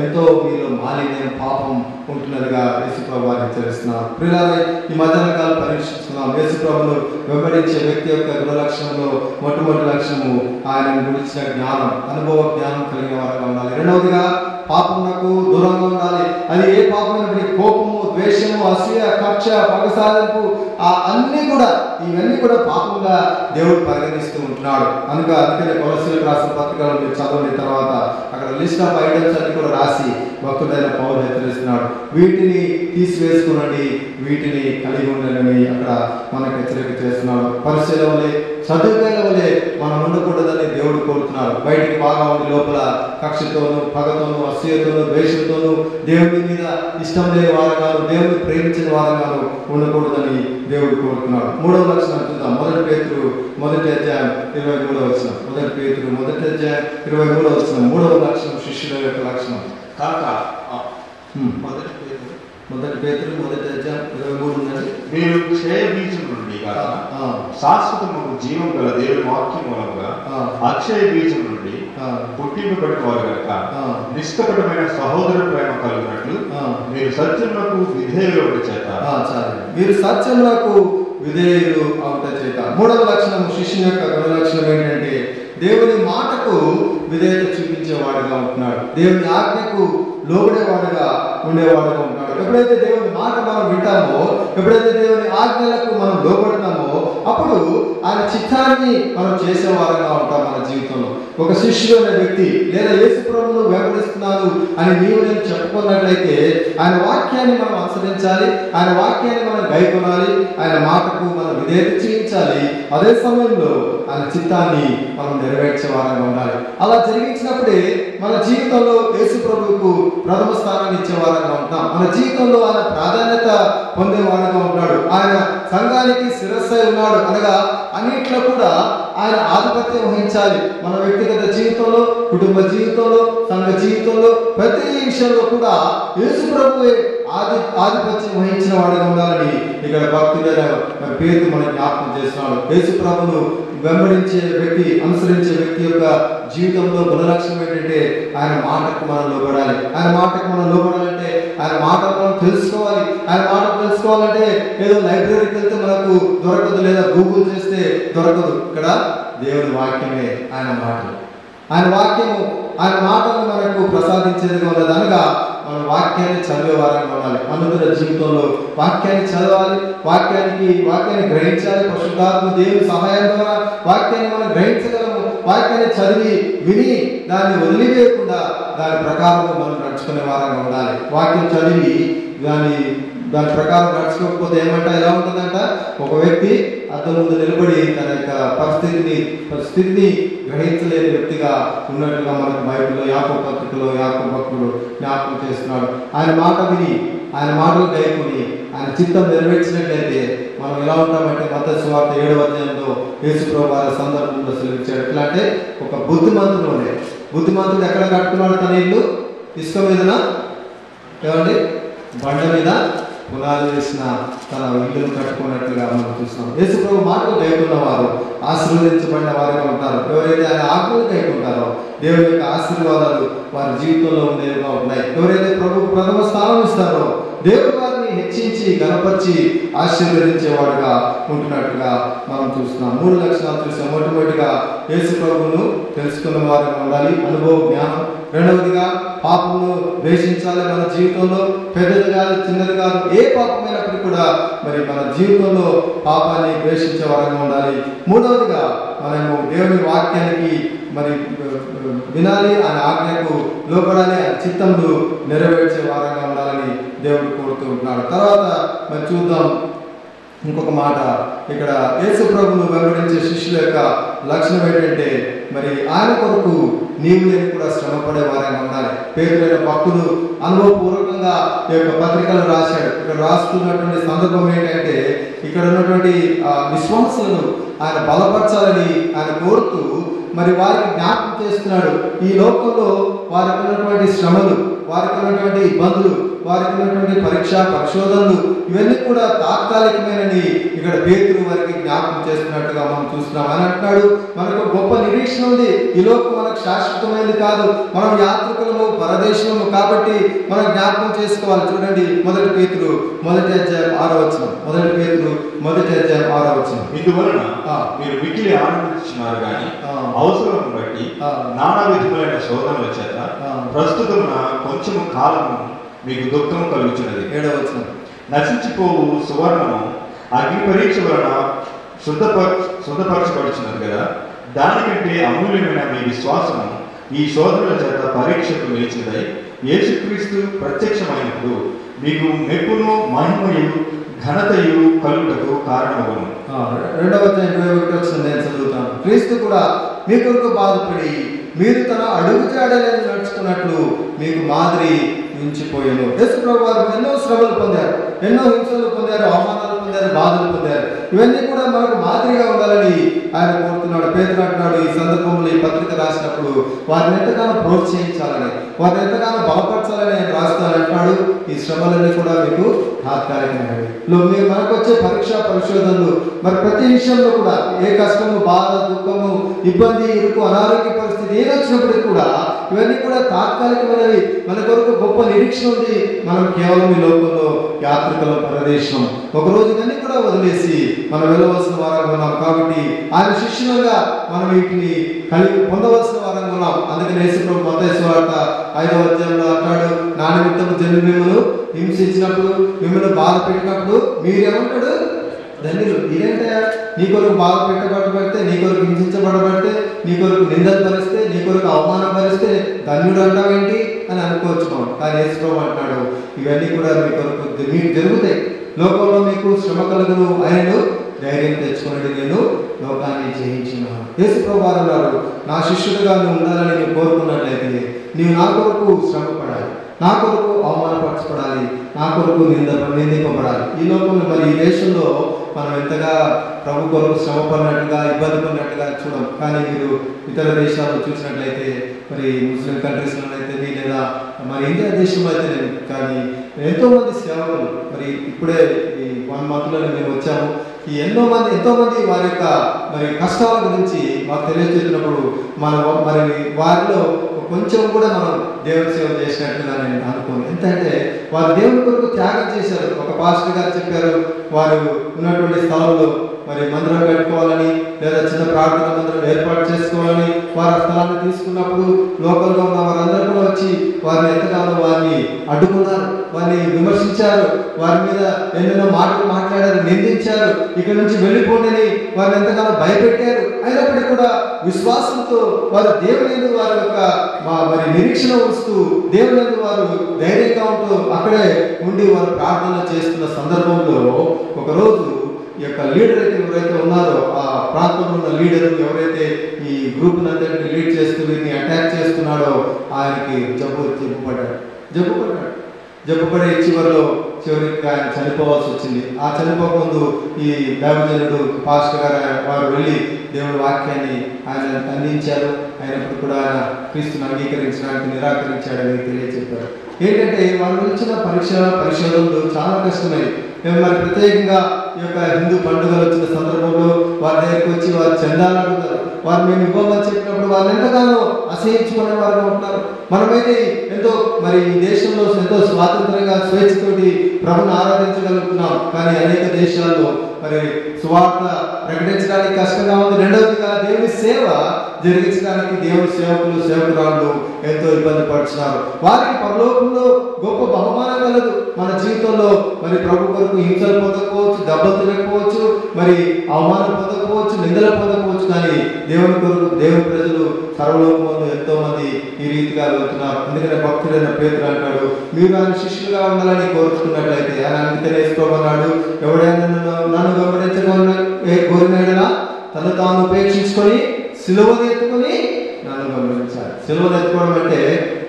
ఎంతో మీలో మాలిన్యం, పాపం ఉంటున్నదిగా యేసు ప్రభువు వారు హెచ్చరిస్తున్నారు. ప్రియులారా, ఈ మధ్యాహ్న కాలం పరీక్షిస్తున్నాం. యేసు ప్రభువును వెంబడించే వ్యక్తి యొక్క గుణలక్షణంలో మొట్టమొదటి లక్షణము ఆయన గురించిన జ్ఞానం, అనుభవ జ్ఞానం కలిగిన వారుగా ఉండాలి. రెండవదిగా పాపమునకు దూరంగా ఉండాలి. అది ఏ పాపమైనప్పటికీ కోపము, ద్వేషము, అసూయ, కక్ష, పగసాధింపు ఇవన్నీ కూడా పాపంగా దేవుడు పరిగణిస్తూ ఉంటున్నాడు. అందుకనే కొలస్సీలకు రాసిన పత్రికలు మీరు చదవని తర్వాత అక్కడ లిస్ట్ ఆఫ్ ఐటమ్స్ అన్ని కూడా రాసి భక్తుడైన పౌలు హెచ్చరిస్తున్నాడు, వీటిని తీసివేసుకునండి, వీటిని కలిగి ఉండాలని అక్కడ మనకు హెచ్చరిక చేస్తున్నాడు. పరిశీలన వలె, సదుపాయాల వలె మనం ఉండకూడదని దేవుడు కోరుతున్నాడు. బయటికి బాగా ఉండి లోపల కక్షతోనూ, పగతోనూ, అసూయతోనూ, ద్వేషంతోనూ, దేవుడి మీద ఇష్టం లేని వారంగాను, దేవుడిని ప్రేమించిన వారంగాను ఉండకూడదని దేవుడు కోరుతున్నాడు. మూడవ లక్షణం చూద్దాం. 1 పేతురు 1వ అధ్యాయం 23వ వచనం. 1 పేతురు 1వ అధ్యాయం 23వ వచనం. మూడవ లక్షణం శిష్యుల యొక్క లక్షణం. 1 పేతురు 1వ అధ్యాయం 23 ఉన్నది. మీరు క్షయ బీజం నుండి శాశ్వతము జీవం గల దేవుని వాక్యం మూలంగా అక్షయ బీజం నుండి పుట్టింపబడిన వారు కనుక నిష్కపటమైన సహోదర ప్రేమ కలిగినట్లు మీరు సత్యములకు విధేయులు అవుట చేత. మీరు సత్యములకు విధేయులు అవుట చేత. మూడవ లక్షణం శిష్యుని యొక్క గుణ లక్షణం ఏంటంటే దేవుని మాటకు విధేయత చూపించేవాడుగా ఉంటున్నాడు. దేవుని ఆజ్ఞకు లోబడేవాడుగా ఉండేవాడుగా ఉంటున్నాడు. ఎప్పుడైతే దేవుని మాట మనం వింటామో, ఎప్పుడైతే దేవుని ఆజ్ఞలకు మనం లోబడతామో, అప్పుడు ఆయన చిత్తాన్ని మనం చేసేవారుగా ఉంటాం మన జీవితంలో. ఒక శిష్యుడు అనే వ్యక్తి లేదా యేసు ప్రభువును వెంబడిస్తున్నాను అని నీవు నేను చెప్పుకున్నట్లయితే ఆయన వాక్యాన్ని మనం అనుసరించాలి, ఆయన వాక్యాన్ని మనం గైకొనాలి, ఆయన మాటకు మనం విధేయత చూపించాలి. అదే సమయంలో ఆయన చిత్తాన్ని మనం నెరవేర్చే వారంగా ఉండాలి. అలా జరిగించినప్పుడే మన జీవితంలో యేసు ప్రభువుకు ప్రథమ స్థానాన్ని ఇచ్చేవారంగా ఉంటాం. మన జీవితంలో ఆయన ప్రాధాన్యత పొందేవాడుగా ఉంటాడు. ఆయన సంఘానికి శిరస్సై ఉన్నాడు, అనగా అన్నిట్లో కూడా ఆయన ఆధిపత్యం వహించాలి. మన వ్యక్తిగత జీవితంలో, కుటుంబ జీవితంలో, సంఘ జీవితంలో, ప్రతి విషయంలో కూడా యేసు ప్రభువే ఆధిపత్యం వహించిన వాడిగా ఉండాలని ఇక్కడ భక్తుడైన పేరు మనం జ్ఞాపకం చేస్తున్నాడు. యేసు ప్రభువును వెంబడించే వ్యక్తి, అనుసరించే వ్యక్తి యొక్క జీవితంలో గుణలక్షణం ఏంటంటే ఆయన మాటకు మనం లోబడాలి. ఆయన మాటకు మనం లోబడాలంటే ఆయన మాటకు మనం తెలుసుకోవాలి. ఆయన మాటకు తెలుసుకోవాలంటే ఏదో లైబ్రరీకి వెళ్తే మనకు దొరకదు, లేదా గూగుల్ చేస్తే దొరకదు. ఇక్కడ దేవుడి వాక్యమే ఆయన మాటలు. ఆయన వాక్యము, ఆయన మాటలు మనకు ప్రసాదించేదిగా ఉన్నది. అనగా మన వాక్యాన్ని చదివేవారని ఉండాలి. అనుదిన జీవితంలో వాక్యాన్ని చదవాలి, వాక్యాన్ని గ్రహించాలి. పరిశుద్ధాత్మ దేవుని సహాయం ద్వారా వాక్యాన్ని మనం గ్రహించగలము. వాక్యాన్ని చదివి విని దాన్ని వదిలివేయకుండా దాని ప్రకారం మనం నడుచుకునే వారంగా ఉండాలి. వాక్యం చదివి దాని ప్రకారం నడుచుకోకపోతే ఎలా ఉంటుందంట, ఒక వ్యక్తి అద్దం ముందు నిలబడి తన యొక్క పరిస్థితిని గ్రహించలేని వ్యక్తిగా ఉన్నట్టుగా మనకు బైబిల్లో యాకోబు పత్రికలో యాకోబు భక్తుడు జ్ఞాపకం చేస్తున్నాడు. ఆయన మాట విని ఆయన మాటలు గైకొని ఆయన చిత్తం నెరవేర్చినట్లయితే మనం ఎలా ఉంటామంటే మత్తయి సువార్త 7వ అధ్యాయంలో యేసుప్రభువు వారి సందర్భంలో సెలవిచ్చాడు. ఎట్లా అంటే ఒక బుద్ధిమంతుడు ఎక్కడ కట్టుకున్నాడు తన ఇల్లు? ఇసుక మీదన, ఏమండి, బండ మీద పునాది వేసిన తన ఇల్లును కట్టుకున్నట్లుగా మనం చూస్తున్నాం. యేసుప్రభు మాటలు గైకున్న వారు ఆశీర్వదించబడిన వారిగా ఉంటారు. ఎవరైతే ఆయన ఆజ్ఞలు గైకుంటారో దేవుని యొక్క ఆశీర్వాదాలు వారి జీవితంలో ఉండేవిగా ఉన్నాయి. ఎవరైతే ప్రభు ప్రథమ స్థానం ఇస్తారో దేవుడు వారిని హెచ్చించి గణపరిచి ఆశీర్వదించేవాడుగా ఉంటున్నట్టుగా మనం చూస్తున్నాం. 3 లక్షణాలు చూసాం. మొట్టమొదటిగా యేసు ప్రభువును తెలుసుకున్న వారిగా ఉండాలి, అనుభవ జ్ఞానం. రెండవదిగా పాపమును ద్వేషించాలి. మన జీవితంలో పెద్దది కాదు, చిన్నది కాదు, ఏ పాపమైనప్పటికీ కూడా మరి మన జీవితంలో పాపాన్ని ద్వేషించే వారంగా ఉండాలి. మూడవదిగా మనము దేవుని వాక్యానికి మరి వినాలి, ఆయన ఆజ్ఞకు లోపడాలి, ఆయన చిత్తంలో నెరవేర్చే వారంగా ఉండాలని దేవుడు కోరుతూ ఉంటున్నాడు. తర్వాత మరి చూద్దాం ఇంకొక మాట. ఇక్కడ యేసు ప్రభువును వెంబడించే శిష్యుల యొక్క లక్షణం ఏంటంటే మరి ఆయన కొరకు నీవు నేను కూడా శ్రమపడే వారంగా ఉండాలి. పేదలైన భక్తుడు అనుభవపూర్వకంగా ఈ యొక్క పత్రికలు రాశాడు. ఇక్కడ రాస్తున్నటువంటి సందర్భం ఏంటంటే ఇక్కడ ఉన్నటువంటి విశ్వాసులను ఆయన బలపరచాలని ఆయన కోరుతూ మరి వారికి జ్ఞాపకం చేస్తున్నాడు. ఈ లోకంలో వారికి ఉన్నటువంటి శ్రమలు, వారికి ఉన్నటువంటి ఇబ్బందులు, వారికి ఉన్నటువంటి పరిశోధనలు ఇవన్నీ కూడా తాత్కాలికమైనని ఇక్కడ పేతురు వారికి జ్ఞాపకం చేస్తున్నట్టుగా మనం చూస్తున్నాం. అని అంటున్నాడు, మనకు గొప్ప నిరీక్షణ ఉంది. ఈ లోకం మనకు శాశ్వతమైనది కాదు, మనం యాత్రికులము, పరదేశము కాబట్టి మనం జ్ఞాపకం చేసుకోవాలి. చూడండి, 1 పేతురు 1వ అధ్యాయం 6వ వచనం. 1 పేతురు 1వ అధ్యాయం 6వ వచనం. ఇందువలన మీరు మిక్కిలి ఆనందించున్నారు కానీ అవసరం బట్టి నానా విధములైన శోధనల చేత ప్రస్తుతమున కొంచెము కాలము మీకు దుఃఖం కలుగుతున్నది. 7వ వచనం. నశించిపోవు సువర్ణము అగ్ని పరీక్ష వలన శుద్ధపరచబడుచున్నది కదా, దానికంటే అమూల్యమైన మీ విశ్వాసము ఈ శోధనల చేత పరీక్షకు నిలిచినదై యేసుక్రీస్తు ప్రత్యక్షమైనప్పుడు మీకు మెప్పును మహిమయు ఘనతయు కలుగుటకు కారణమగును. 2వ అధ్యాయం 21వ వచనం నేను చదువుతాను. క్రీస్తు కూడా మీ కొరకు బాధపడి మీరు తన అడుగు జాడలను నడుచుకున్నట్లు మీకు మాదిరి ఉంచిపోయాను. యేసు ప్రభు వారు ఎన్నో శ్రమలు పొందారు, ఎన్నో హింసలు పొందారు, అవమానాలు పొందారు, బాధలు పొందారు. ఇవన్నీ కూడా మనకు మాదిరిగా ఉండాలని ఆయన కోరుతున్నాడు. పేతురు అంటున్నాడు ఈ సందర్భంలో ఈ పత్రిక రాసినప్పుడు వారిని ఎంతగానో ప్రోత్సహించాలని, వారిని ఎంతగానో బలపరచాలని ఆయన రాస్తానంటున్నాడు. ఈ శ్రమలన్నీ కూడా మీకు తాత్కాలికమైనవి. మనకు వచ్చే పరిశోధనలు మరి ప్రతి విషయంలో కూడా ఏ కష్టము, బాధ, దుఃఖము, ఇబ్బంది, ఇరుకు, అనారోగ్య పరిస్థితి ఏది వచ్చినప్పటికీ కూడా ఇవన్నీ కూడా తాత్కాలికమైనవి. మన కొరకు గొప్ప నిరీక్షణ ఉంది. మనం కేవలం ఈ లోకంలో యాత్రికుల ప్రదేశం. ఒకరోజు ఇవన్నీ కూడా వదిలేసి మనం వెళ్ళవలసిన వారంగా ఉన్నాం. కాబట్టి ఆయన శిష్యులుగా మనం వీటిని కలిగి పొందవలసిన వారంగా ఉన్నాం. అందుకని యేసుప్రభు మత్తయి సువార్త 5వ అధ్యాయంలో అంటాడు, నా నిమిత్తము జనులు మిమ్మల్ని హింసించినప్పుడు, మిమ్మల్ని బాధ పెట్టినప్పుడు మీరేమంటాడు? ధన్యులు. ఇదేంటే నీ కొరకు బాధ పెట్టబడబడితే, నీ కొరకు హింసించబడబడితే, నీ కొరకు నిందలు పరిస్తే, నీ కొరకు అవమానపరిస్తే ధన్యుడు అంటావేంటి అని అనుకోవచ్చు. కానీ యేసుప్రభు అంటున్నాడు ఇవన్నీ కూడా మీ కొరకు మీకు జరుగుతాయి. లోకంలో మీకు శ్రమ కలుగును, ఆయనను ధైర్యం తెచ్చుకున్నది, నేను లోకాన్ని జయించినాను. యేసుప్రభు వారు అన్నారు, నా శిష్యుడిగా నువ్వు ఉండాలని నువ్వు కోరుకున్నట్లయితే నీవు నా కొరకు శ్రమ పడాలి, నా కొరకు అవమానపరచబడాలి, నా కొరకు నిందింపబడాలి. ఈ లోకంలో మరి ఈ దేశంలో మనం ఎంతగా ప్రభు కొరకు శ్రమ పడినట్టుగా, ఇబ్బంది పడినట్టుగా చూడం. కానీ మీరు ఇతర దేశాల్లో చూసినట్లయితే మరి ముస్లిం కంట్రీస్లో అయితే లేదా మరి ఇండియా దేశంలో అయితే కానీ ఎంతోమంది సేవకులు మరి ఇప్పుడే ఈ 1 మంత్లో మేము వచ్చాము. ఈ ఎంతో మంది వారి యొక్క మరి కష్టాల గురించి వారు తెలియజేసినప్పుడు మరి వారిలో కొంచెం కూడా మనం దేవుని సేవ చేసినట్లుగా నేను అనుకోను. ఎందుకంటే వారు దేవుని కొరకు త్యాగం చేశారు. ఒక పాస్టర్ గారు చెప్పారు, వారు ఉన్నటువంటి స్థలంలో మరి మందిరం కట్టుకోవాలని లేదా చిన్న ప్రార్థన మందిరం ఏర్పాటు చేసుకోవాలని వారు ఆ స్థలాన్ని తీసుకున్నప్పుడు లోకల్గా ఉన్న వారందరూ కూడా వచ్చి వారిని ఎంతగానో వారిని అడ్డుకున్నారు, వారిని విమర్శించారు, వారి మీద ఎన్నెన్నో మాటలు మాట్లాడారు, నిందించారు, ఇక్కడ నుంచి వెళ్ళిపోండి వారిని ఎంతగానో భయపెట్టారు. అయినప్పటికీ కూడా విశ్వాసంతో వారు దేవుని వారి యొక్క మరి నిరీక్షణ ఉంచుతూ దేవుని వారు ధైర్యంగా ఉంటూ అక్కడే ఉండి వారు ప్రార్థన చేస్తున్న సందర్భంలో ఒకరోజు ఈ యొక్క లీడర్ అయితే ఎవరైతే ఉన్నారో ఆ ప్రాంతంలో ఉన్న లీడర్ ఎవరైతే ఈ గ్రూప్ అంతటిని లీడ్ చేస్తూ వీరిని అటాక్ చేస్తున్నాడో ఆయనకి జబ్బుపడే చివరికి ఆయన చనిపోవాల్సి వచ్చింది. ఆ చనిపోకముందు ఈ దైవజనుడు పాస్టర్ గారు వారు వెళ్ళి దేవుడి వాక్యాన్ని ఆయన అందించారు. అయినప్పుడు కూడా ఆయన క్రీస్తుని అంగీకరించడానికి నిరాకరించాడని తెలియజెప్పారు. ఏంటంటే వారు ఇచ్చిన పరిశోధనలు చాలా కష్టమైనవి. మేము మరి ప్రత్యేకంగా ఈ యొక్క హిందూ పండుగలు వచ్చిన సందర్భంలో వారి దగ్గరికి వచ్చి వారు చందాలు అడుగుతారు. వారు మేము ఇవ్వమని చెప్పినప్పుడు వారు ఎంతగానో అసహించుకునే వారు ఉంటున్నారు. మనమైతే ఎంతో మరి ఈ దేశంలో ఎంతో స్వాతంత్రంగా స్వేచ్ఛతోటి ప్రభుని ఆరాధించగలుగుతున్నాం. కానీ అనేక దేశాల్లో మరి సువార్త ప్రకటించడానికి కష్టంగా ఉంది. రెండవదిగా దేవుని సేవ జరిగించడానికి దేవుని సేవకురాళ్ళు ఎంతో ఇబ్బంది పడుతున్నారు. వారికి పరలోకంలో గొప్ప బహుమానం కలదు. మన జీవితంలో మరి ప్రభు కొరకు హింసలు పొందకపోవచ్చు, దెబ్బలు తినకపోవచ్చు, మరి అవమానం పొందకపోవచ్చు, నిందలు పొందకపోవచ్చు, కానీ దేవుని కొరకు దేవుని ప్రజలు సర్వలోకంలో ఎంతో మంది ఈ రీతిగా వెళ్తున్నారు. అందుకనే భక్తుడైన పేతురు అంటాడు, మీరు ఆయన శిష్యులుగా ఉండాలని కోరుకున్నట్లయితే ఆయన అందుకనే వేసుకోమన్నాడు, ఎవడైనా నన్ను కోరినాడనా తను తాను ఉపేక్షించుకొని సిలువను ఎత్తుకొని నన్ను గమనించాలి. సిలువను ఎత్తుకోవడం అంటే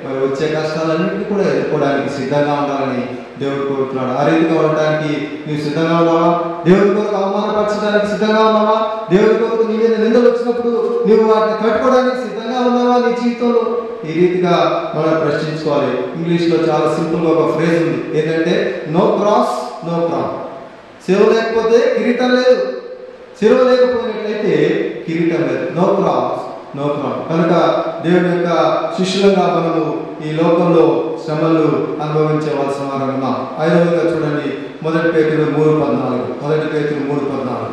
మరి వచ్చే కష్టాలన్నింటినీ కూడా ఎదుర్కోవడానికి సిద్ధంగా ఉండాలని దేవుడు కోరుతున్నాడు. ఆ రీతిగా ఉండడానికి నీవు సిద్ధంగా ఉన్నావా? దేవుడి కొరకు అవమానపరచడానికి సిద్ధంగా ఉన్నావా? దేవుడి కొరకు నీ మీద నిందలు వచ్చినప్పుడు నీవు వాటిని కట్టుకోవడానికి సిద్ధంగా ఉన్నావా నీ జీవితంలో? ఈ రీతిగా మనం ప్రశ్నించుకోవాలి. ఇంగ్లీష్లో చాలా సింపుల్గా ఒక ఫ్రేజ్ ఉంది, ఏంటంటే నో క్రాస్ నో క్రౌన్. సేవ లేకపోతే కిరీటం లేదు, సిలువ లేకపోయినట్లయితే కిరీటం లేదు. No cross no crown. కనుక దేవుని యొక్క శిష్యులుగా మనము ఈ లోకంలో శ్రమలు అనుభవించవలసిన వారు ఉన్నాం. ఐదవదిగా చూడండి, 1 పేతురు 3:14.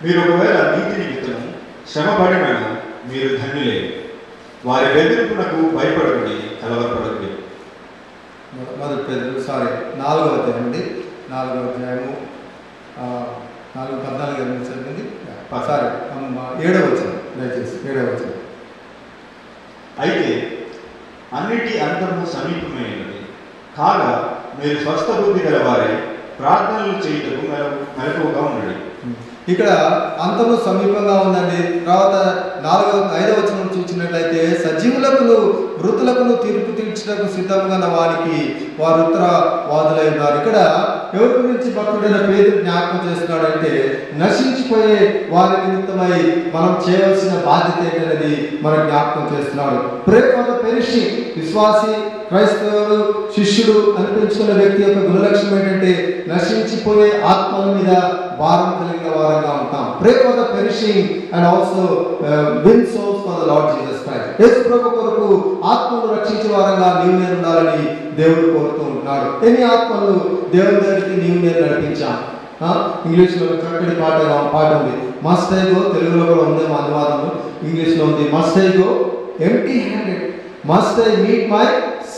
మీరు ఒకవేళ నీతి నిమిత్తము శ్రమ పడినను మీరు ధన్యులే, వారి బెదిరింపునకు భయపడకండి, కలవరపడకండి. 1 పేతురు 4వ అధ్యాయం 4:14 చదివింది. 7వ వచనం దయచేసి 7వ వచనం. అయితే అన్నిటి అంతము సమీపమైనది కాగా మీరు స్వస్థ బుద్ధి గలవారై ప్రార్థనలు చేయుటకు మెలకువగా ఉండండి. ఇక్కడ అంతము సమీపంగా ఉందండి. తర్వాత 5వ వచనం చూసినట్లయితే సజీవులకును మృతులకును తీర్పు తీర్చడానికి సిద్ధంగా ఉన్న వారికి వారు ఉత్తరవాదులై ఉన్నారు. ఇక్కడ ఎవరి గురించి భక్తుడైన పేతురు జ్ఞాపకం చేస్తున్నాడంటే నశించిపోయే వారి నిమిత్తమై మనం చేయవలసిన బాధ్యత ఏంటనేది మనం జ్ఞాపకం చేస్తున్నాడు. ప్రే ఫర్ ద పెరిషింగ్. విశ్వాసి, క్రైస్తవుడు, శిష్యుడు అనిపించుకున్న వ్యక్తి యొక్క గుణలక్షణం ఏంటంటే నశించిపోయే ఆత్మల మీద భారం కలిగిన వారంగా ఉంటాం. Pray for the perishing and also win souls for the Lord Jesus Christ. Yesu ప్రభు కొరకు ఆత్మను రక్షించే వారంగా నీవు నేను ఉండాలని దేవుడు కోరుతూ ఉంటున్నాడు. ఎన్ని ఆత్మలు దేవుని దగ్గరికి నీవు నేను నడిపించాం. ఇంగ్లీష్లో చక్కటి పాట ఉంది, మస్ట్ ఐ గో. తెలుగులో కూడా ఉంది మా అనువాదంలో, ఇంగ్లీష్లో ఉంది, must I go empty handed, must I meet my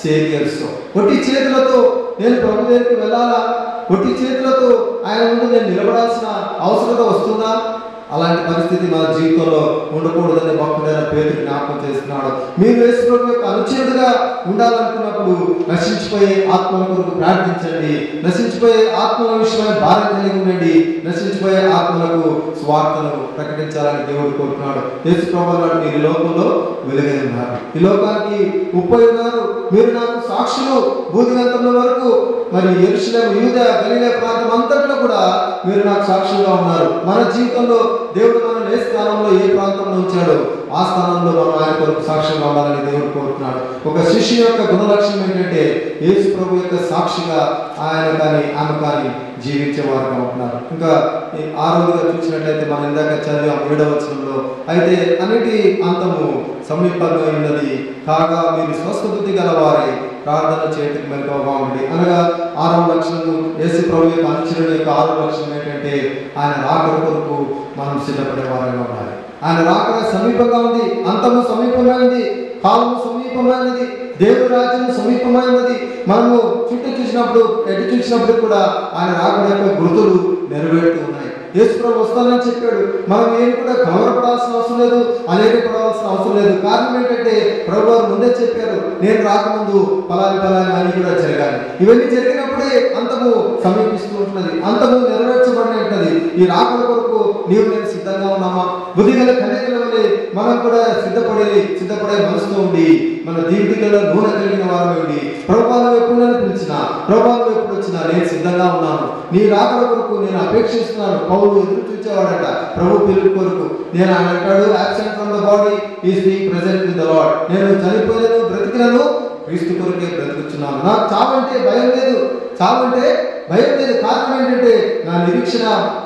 saviour. So ఒట్టి చేతులతో నేను ప్రభు దగ్గరికి వెళ్ళాలా? ఒట్టి చేతులతో ఆయన ముందు నేను నిలబడాల్సిన అవసరత వస్తుందా? అలాంటి పరిస్థితి మన జీవితంలో ఉండకూడదని భక్తుడైన పేతురు జ్ఞాపకం చేస్తున్నాడు. మీరు యేసు ప్రభు యొక్క అనుచరుడుగా ఉండాలనుకున్నప్పుడు నశించిపోయే ఆత్మల కొరకు ప్రార్థించండి. నశించిపోయే ఆత్మల విషయమై భారం కలిగి ఉండండి. నశించిపోయే ఆత్మలకు స్వార్థను ప్రకటించాలని దేవుడు కోరుతున్నాడు. యేసు ప్రభు నాడు మీరు ఈ లోకంలో వెలుగై ఉన్నారు, ఈ లోకానికి ఉప్పై ఉన్నారు. మీరు నాకు సాక్షులు భూదిగంతంలో వరకు, మరి యెరూషలేము, యూదయ, గలిలయ ప్రాంతం అంతట్లో కూడా మీరు నాకు సాక్షులుగా ఉన్నారు. మన జీవితంలో దేవుడు మనల్ని ఏ స్థానంలో ఏ ప్రాంతంలో ఉంచాడో ఆ ఆ స్థానంలో మనం ఆయన కొరకు సాక్షిగా ఉండాలని దేవుడు కోరుతున్నాడు. ఒక శిష్యు యొక్క గుణలక్షణం ఏంటంటే యేసు ప్రభు యొక్క సాక్షిగా ఆయన కానీ ఆమె కానీ జీవించేవారుగా ఉంటున్నారు. ఇంకా 6వదిగా చూసినట్లయితే మనం ఇందాక చదివాం 7వ వచనంలో, అయితే అన్నిటి అంతము సమీపంగా ఉన్నది కాగా మీరు స్వస్థ బుద్ధి గలవారై ప్రార్థన చేయటకు మెలకువగా ఉండి. అనగా 6వ లక్షణము యేసు ప్రభు యొక్క అనుచరుల యొక్క 6వ లక్షణం ఏంటంటే ఆయన రాకడ కొరకు మనం సిద్ధపడే వారంగా ఉండాలి. ఆయన రాకడ సమీపంగా ఉంది, అంతము సమీపమైనది, కాలము సమీపమైనది, దేవుని రాజ్యం సమీపమైనది. మనము చుట్టూ చూసినప్పుడు ఎటు చూసినప్పుడు కూడా ఆయన రాకడ యొక్క గుర్తులు నెరవేరుతూ ఉన్నాయి. యేసు ప్రభు వస్తానని చెప్పాడు. మనం ఏం కూడా కలవరపడాల్సిన అవసరం లేదు, అనేకపడాల్సిన అవసరం లేదు. కారణం ఏంటంటే ప్రభు వారు ముందే చెప్పారు, నేను రాకముందు ఫలాని అని కూడా జరగాలి. ఇవన్నీ జరిగినప్పుడే అంతము సమీపిస్తూ ఉంటున్నది, అంతము నెరవేర్చబడి ఉంటున్నది. ఈ రాకడ కొరకు నీవు నేను సిద్ధంగా ఉన్నామా? బుద్ధిగల కన్యకల వలె మనం కూడా సిద్ధపడే మనసుతో ఉండి మన జీవితంలో నూనె కలిగిన వారు ఉండి ప్రభువాను ఎప్పుడు నన్ను పిలిచినా, ప్రభువాను ఎప్పుడు వచ్చినా నేను సిద్ధంగా ఉన్నాను, నీ రాకడ కొరకు నేను అపేక్షిస్తున్నాను. పౌలు ఎదురు చూచేవాడట ప్రభు పిలుపు కొరకు. నేను ఆయన అంటాడు, absent from the body is being present with the Lord. నేను చనిపోయినను బ్రతికినను క్రీస్తు కొరకే బ్రతుకుతున్నాను. నాకు చావంటే భయం లేదు, కారణం ఏంటంటే నా నిరీక్షణ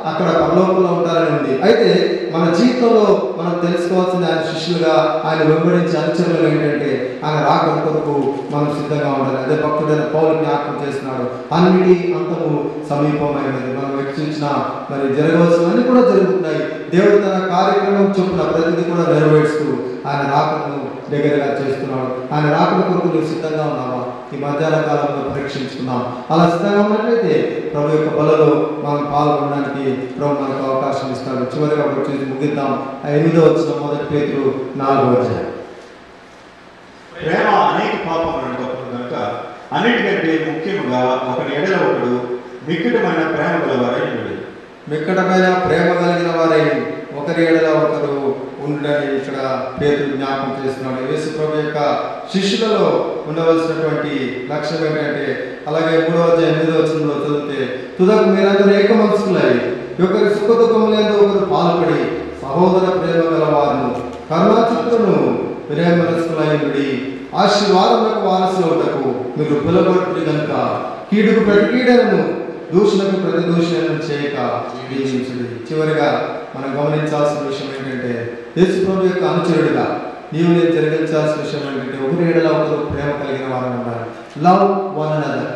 అక్కడ పరలోకంలో ఉంటారని ఉంది. అయితే మన జీవితంలో మనం తెలుసుకోవాల్సింది ఆయన శిష్యులుగా, ఆయన వెంబడించే అనుచరులుగా ఏంటంటే ఆయన రాకడ కొరకు మనం సిద్ధంగా ఉండాలి. అదే భక్తుడైన పౌలు జ్ఞాపకం చేస్తున్నాడు, అన్నిటి అంతము సమీపమైనది. మనం వెచ్చించిన మరి జరగవలసినవన్నీ కూడా జరుగుతున్నాయి. దేవుడు తన కార్యక్రమం చొప్పున ప్రతిదీ కూడా నెరవేరుస్తూ ఆయన రాకడను దగ్గరగా చేస్తున్నాడు. ఆయన రాకడ కొరకు నువ్వు సిద్ధంగా ఉన్నావా? ఈ మధ్యాహ్న కాలంలో పరీక్షించుకున్నాం. అలా సిద్ధంగా ఉన్నట్లయితే ప్రభు యొక్క బలలో మనం పాల్గొనడానికి ప్రభు మనకు అవకాశం ఇస్తాడు. చివరిగా వచ్చి ముగిద్దాం. 8వ వచనం, 1 పేతురు 4వ అధ్యాయం. ప్రేమ అనేక పాపములను కప్పును కనుక అన్నిటికంటే ముఖ్యముగా ఒకరి ఎడల ఒకడు మిక్కటమైన ప్రేమ గలవారై ఉండు. మిక్కటమైన ప్రేమ కలిగిన వారై ఒకరి ఎడల ఒకరు ఉండని ఇక్కడ పేతురు జ్ఞాపకం చేస్తున్నాడు. యేసు ప్రభు యొక్క శిష్యులలో ఉండవలసినటువంటి లక్ష్యం ఏంటంటే, అలాగే 3వ అధ్యాయం 8వ వచనంలో చదివితే, తుదకు మీరందరూ ఏక మనస్కులై ఒకరి సుఖ దుఃఖములందు ఒకరు పాల్పడి సహోదర ప్రేమ గలవారును కరుణాచిత్తులను ప్రేమ మనస్కులై ఉండి ఆశీర్వాదములకు వారసులవుటకు మీరు పిలువబడుతున్నారు కనుక కీడుకు ప్రతి కీడను దూషణకు ప్రతి దూషణను చేయక జీవించుడి. చివరిగా మనం గమనించాల్సిన విషయం ఏంటంటే, యేసు ప్రభు యొక్క అనుచరుడిగా నీవు నేను జరిగించాల్సిన విషయం ఏంటంటే, ఒకరి ఎడల ఒకరు ప్రేమ కలిగిన వారు ఉండాలి. Love one another.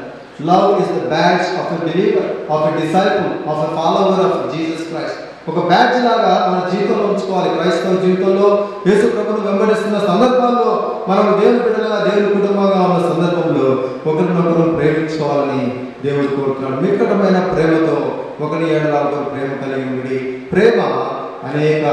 Love is the badge of a believer, of a disciple, of a follower of Jesus Christ. ఒక బ్యాడ్జ్ లాగా మన జీవితంలో ఉంచుకోవాలి. క్రైస్తవ జీవితంలో యేసు ప్రభువును వెంబడిస్తున్న సందర్భాల్లో, మనం దేవుని బిడ్డలుగా దేవుని కుటుంబంగా ఉన్న సందర్భంలో ఒకరినొకరు ప్రేమించుకోవాలని దేవుడు కోరుతున్నాడు. మిక్కటమైన ప్రేమతో ఒకరి ఎడల ఒకరు ప్రేమ కలిగి ఉండి, ప్రేమ అనేక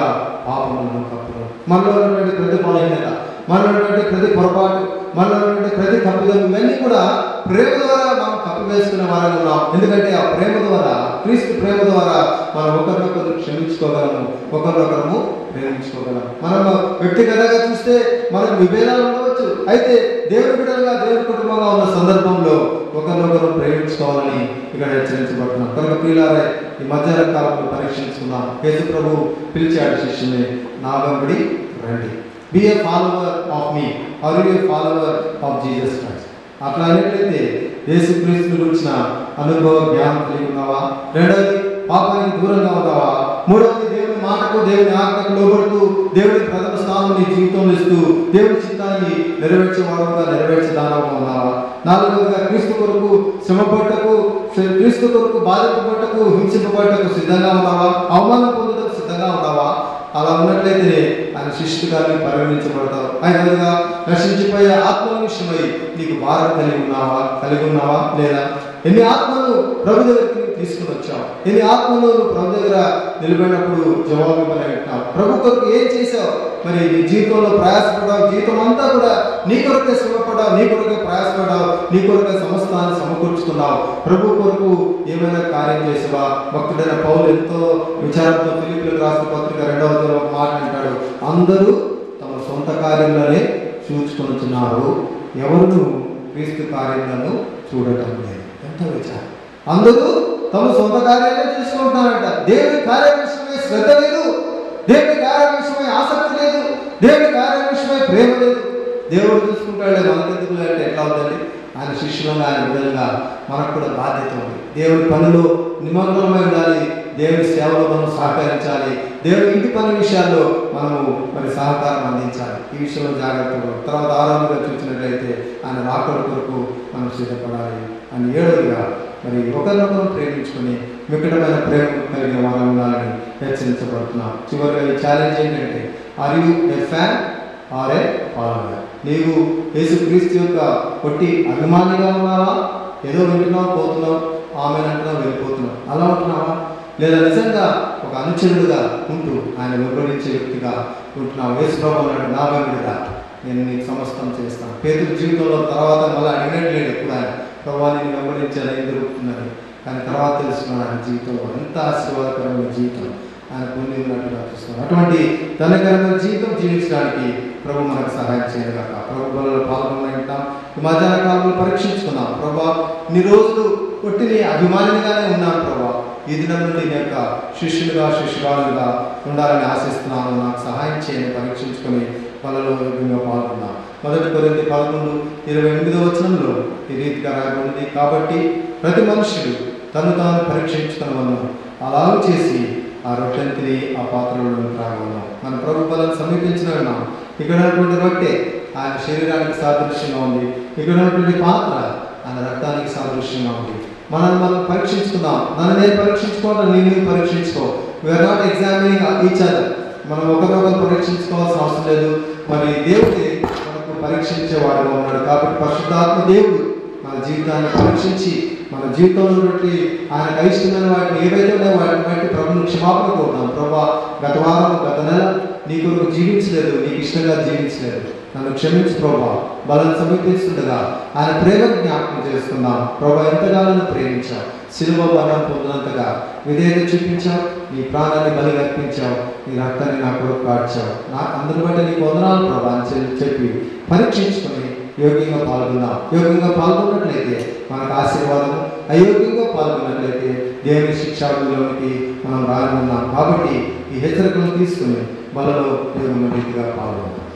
పాపములను కప్పును. మనలో ఉన్నటువంటి ప్రతి బలహీనత, మనలో ఉన్నటువంటి ప్రతి పొరపాటు, మనలో ఉన్నటువంటి ప్రతి తప్పిదం, ఇవన్నీ కూడా ప్రేమ ద్వారా మనం కప్పివేసుకునే వారంగా ఉన్నాం. ఎందుకంటే ఆ ప్రేమ ద్వారా, క్రీస్తు ప్రేమ ద్వారా మనం ఒకరినొకరు క్షమించుకోగలము, ఒకరినొకరము ప్రేమించుకోగలం. మనం వ్యక్తిగతంగా చూస్తే మనకు విభేదాలు ఉండవచ్చు. అయితే దేవుని బిడ్డలుగా దేవుని కుటుంబంగా ఉన్న సందర్భంలో ఒకరినొకరు ప్రేమించుకోవాలని ఇక్కడ హెచ్చరించబడుతున్నాం. కనుక ప్రియులారా, ఈ మధ్యాహ్న కాలంలో పరీక్షించుకున్నాం. యేసు ప్రభు పిలిచాడు శిష్యుని, నా వెంబడి రండి. Be a follower of me, are you a follower of Jesus Christ. అట్లా అనేట్లయితే యేసుక్రీస్తుని గురించిన అనుభవ జ్ఞానం కలిగి ఉన్నావా? రెండవది, పాపానికి దూరంగా ఉన్నావా? మూడవది, దేవుని మాటకు దేవుని ఆజ్ఞకు లోబడుతూ దేవుని ప్రథమ స్థానం నీ జీవితంలో ఇస్తూ దేవుని చిత్తాన్ని నెరవేర్చేవాడుగా నెరవేర్చేదానంగా ఉన్నావా? నాలుగవదిగా, క్రీస్తు కొరకు శ్రమపడ్డకు, క్రీస్తు కొరకు బాధింపబడ్డకు, హింసింపబడ్డకు సిద్ధంగా ఉన్నావా? అవమానం పొందుటకు సిద్ధంగా ఉన్నావా? అలా ఉన్నట్లయితే ఆయన శిష్యుడిగా పరిగణించబడతావు. ఐదవదిగా, నశించిపోయే ఆత్మల విషయమై నీకు భారం కలిగి ఉన్నావా లేదా? ఎన్ని ఆత్మలు ప్రభు దగ్గరికి తీసుకుని వచ్చావు? ఎన్ని ఆత్మలు ప్రభు దగ్గర నిలబడినప్పుడు జవాబు ఇవ్వలేకపోతున్నావు? ప్రభు కొరకు ఏం చేశావు? మరి నీ జీవితంలో ప్రయాసపడ్డావు, జీవితం అంతా కూడా నీ కొరకే శ్రమపడ్డావు, నీ కొరకే ప్రయాసపడ్డావు, నీ కొరకే సమస్తాన్ని సమకూర్చుకున్నావు. ప్రభు కొరకు ఏమైనా కార్యం చేసావా? భక్తుడైన పౌలు ఎంతో విచారంతో ఫిలిప్పీయులకు రాసిన పత్రిక 2వ అధ్యాయంలో ఒక మాట అంటాడు, అందరూ తమ సొంత కార్యంలోనే చూసుకొనుచున్నారు, ఎవరు క్రీస్తు కార్యాలను చూడటం లేదు. ఎంత విచారం! అందరూ తమ సొంత కార్యాలే చూసుకుంటున్నారంట. దేవుని కార్యం విషయమై శ్రద్ధ లేదు, దేవుని కార్యం విషయమై ఆసక్తి లేదు, దేవుడి కార్యం విషయమై ప్రేమ లేదు. దేవుడు చూసుకుంటాడే మనకెందుకు అంటే ఎట్లా అవుతుంది? ఆయన శిష్యులుగా, ఆయన విధంగా మనకు కూడా బాధ్యత ఉంది. దేవుడి పనిలో నిమగ్నమై ఉండాలి. దేవుడి సేవలో మనం సహకరించాలి. దేవుడి ఇంటి పని విషయాల్లో మనము మరి సహకారం అందించాలి. ఈ విషయంలో జాగ్రత్తగా. తర్వాత 6వ చూసినట్లయితే ఆయన రాకడ కొరకు మనం సిద్ధపడాలి అని 7వదిగా మరి ఒకరినొకరు ప్రేమించుకొని మిక్కడమైన ప్రేమ కలిగిన వారు ఉండాలని హెచ్చరించబడుతున్నాం. చివరిగా ఈ ఛాలెంజ్ ఏంటంటే, are you a fan or a follower? నీవు యేసుక్రీస్తు యొక్క కొట్టి అభిమానిగా ఉన్నావా? ఏదో వింటున్నావు, పోతున్నావు, ఆమె అంటున్నావు, వెళ్ళిపోతున్నావు, అలా ఉంటున్నావా? లేదా నిజంగా ఒక అనుచరుడుగా ఉంటూ ఆయన వెంబడించే వ్యక్తిగా ఉంటున్నావు? యేసు ప్రభువు అన్నాడు, నా వెంబడిరా, నేను నీకు సమస్తం చేస్తాను. పేతురు జీవితంలో తర్వాత మళ్ళీ అడిగినట్లేడు ఎప్పుడు ఆయన, ప్రభువా నేను వెంబడించాను, ఏం దొరుకుతున్నది? కానీ తర్వాత తెలుసుకున్నాను ఆయన జీవితంలో ఎంత ఆశీర్వాదకరమైన జీవితం ఆయన పొంది ఉన్నట్టుగా చూస్తున్నాం. అటువంటి ధనకరమైన జీవితం జీవించడానికి ప్రభు మనకు సహాయం చేయగాక. ప్రభు బలలో పాల్గొంటాం. ఈ మధ్యాహ్న కాలంలో పరీక్షించుకున్నాం. ప్రభా ఇన్ని రోజులు కొట్టిని అభిమానిగానే ఉన్నాను ప్రభా, ఈ దినం నుండి నీ యొక్క శిష్యులుగా శిష్యురాలుగా ఉండాలని ఆశిస్తున్నాను, నాకు సహాయం చేయని పరీక్షించుకొని వాళ్ళలో యోగ్యంగా పాల్గొన్నాం. 1 కొరింథీ 11:28 ఈ రీతిగా రాయబడింది, కాబట్టి ప్రతి మనుషుడు తను తాను పరీక్షించుకున్నాను, అలాగూ చేసి ఆ రొట్టెని తిని ఆ పాత్రలను త్రాగలను. మన ప్రభు బలను సమీపించిన ఉన్నాం. ఇక్కడ ఉన్నటువంటి రొట్టె ఆయన శరీరానికి సాదృశ్యంగా ఉంది. ఇక్కడ ఉన్నటువంటి పాత్ర ఆయన రక్తానికి సాదృశ్యంగా ఉంది. మనం పరీక్షించుకుందాం. నన్ను నేను పరీక్షించుకోవడం, నేను పరీక్షించుకో. We're not examining each other. మనం ఒకరినొకరు పరీక్షించుకోవాల్సిన అవసరం లేదు. మరి దేవుడే మనకు పరీక్షించేవాడుగా ఉన్నాడు. కాబట్టి పరిశుద్ధాత్మ దేవుడు మన జీవితాన్ని పరీక్షించి మన జీవితంలో బట్టి ఆయనకు అయిష్టమైన వాటిని ఏవైతే ఉన్నాయో వాటిని బట్టి ప్రభుని క్షమాపణ కోరుతాం. ప్రభా గత వారం, గత నెల నీ కొరకు జీవించలేదు, నీకు ఇష్టంగా జీవించలేదు, నన్ను క్షమించు ప్రభా. బలం సమీపిస్తుండగా ఆయన ప్రేమ జ్ఞాపకం చేసుకుందాం. ప్రభా ఎంతగానో ప్రేమించావు, సిలువ బలం పొందినంతగా విధేయత చూపించావు, నీ ప్రాణాన్ని బలి అర్పించావు, నీ రక్తాన్ని నా కొరకు కాడ్చావు. నాకు అందరి బట్టి నీకు వందనాలు ప్రభా అని చెప్పి పరీక్షించుకొని యోగ్యంగా పాల్గొన్నాం. యోగ్యంగా పాల్గొన్నట్లయితే మనకు ఆశీర్వాదము, అయోగ్యంగా పాల్గొన్నట్లయితే దేవుని శిక్షాలోనికి మనం రానున్నాం. కాబట్టి ఈ హెచ్చరికలను తీసుకుని బలలో దేవుని రీతిగా పాల్గొన్నాం.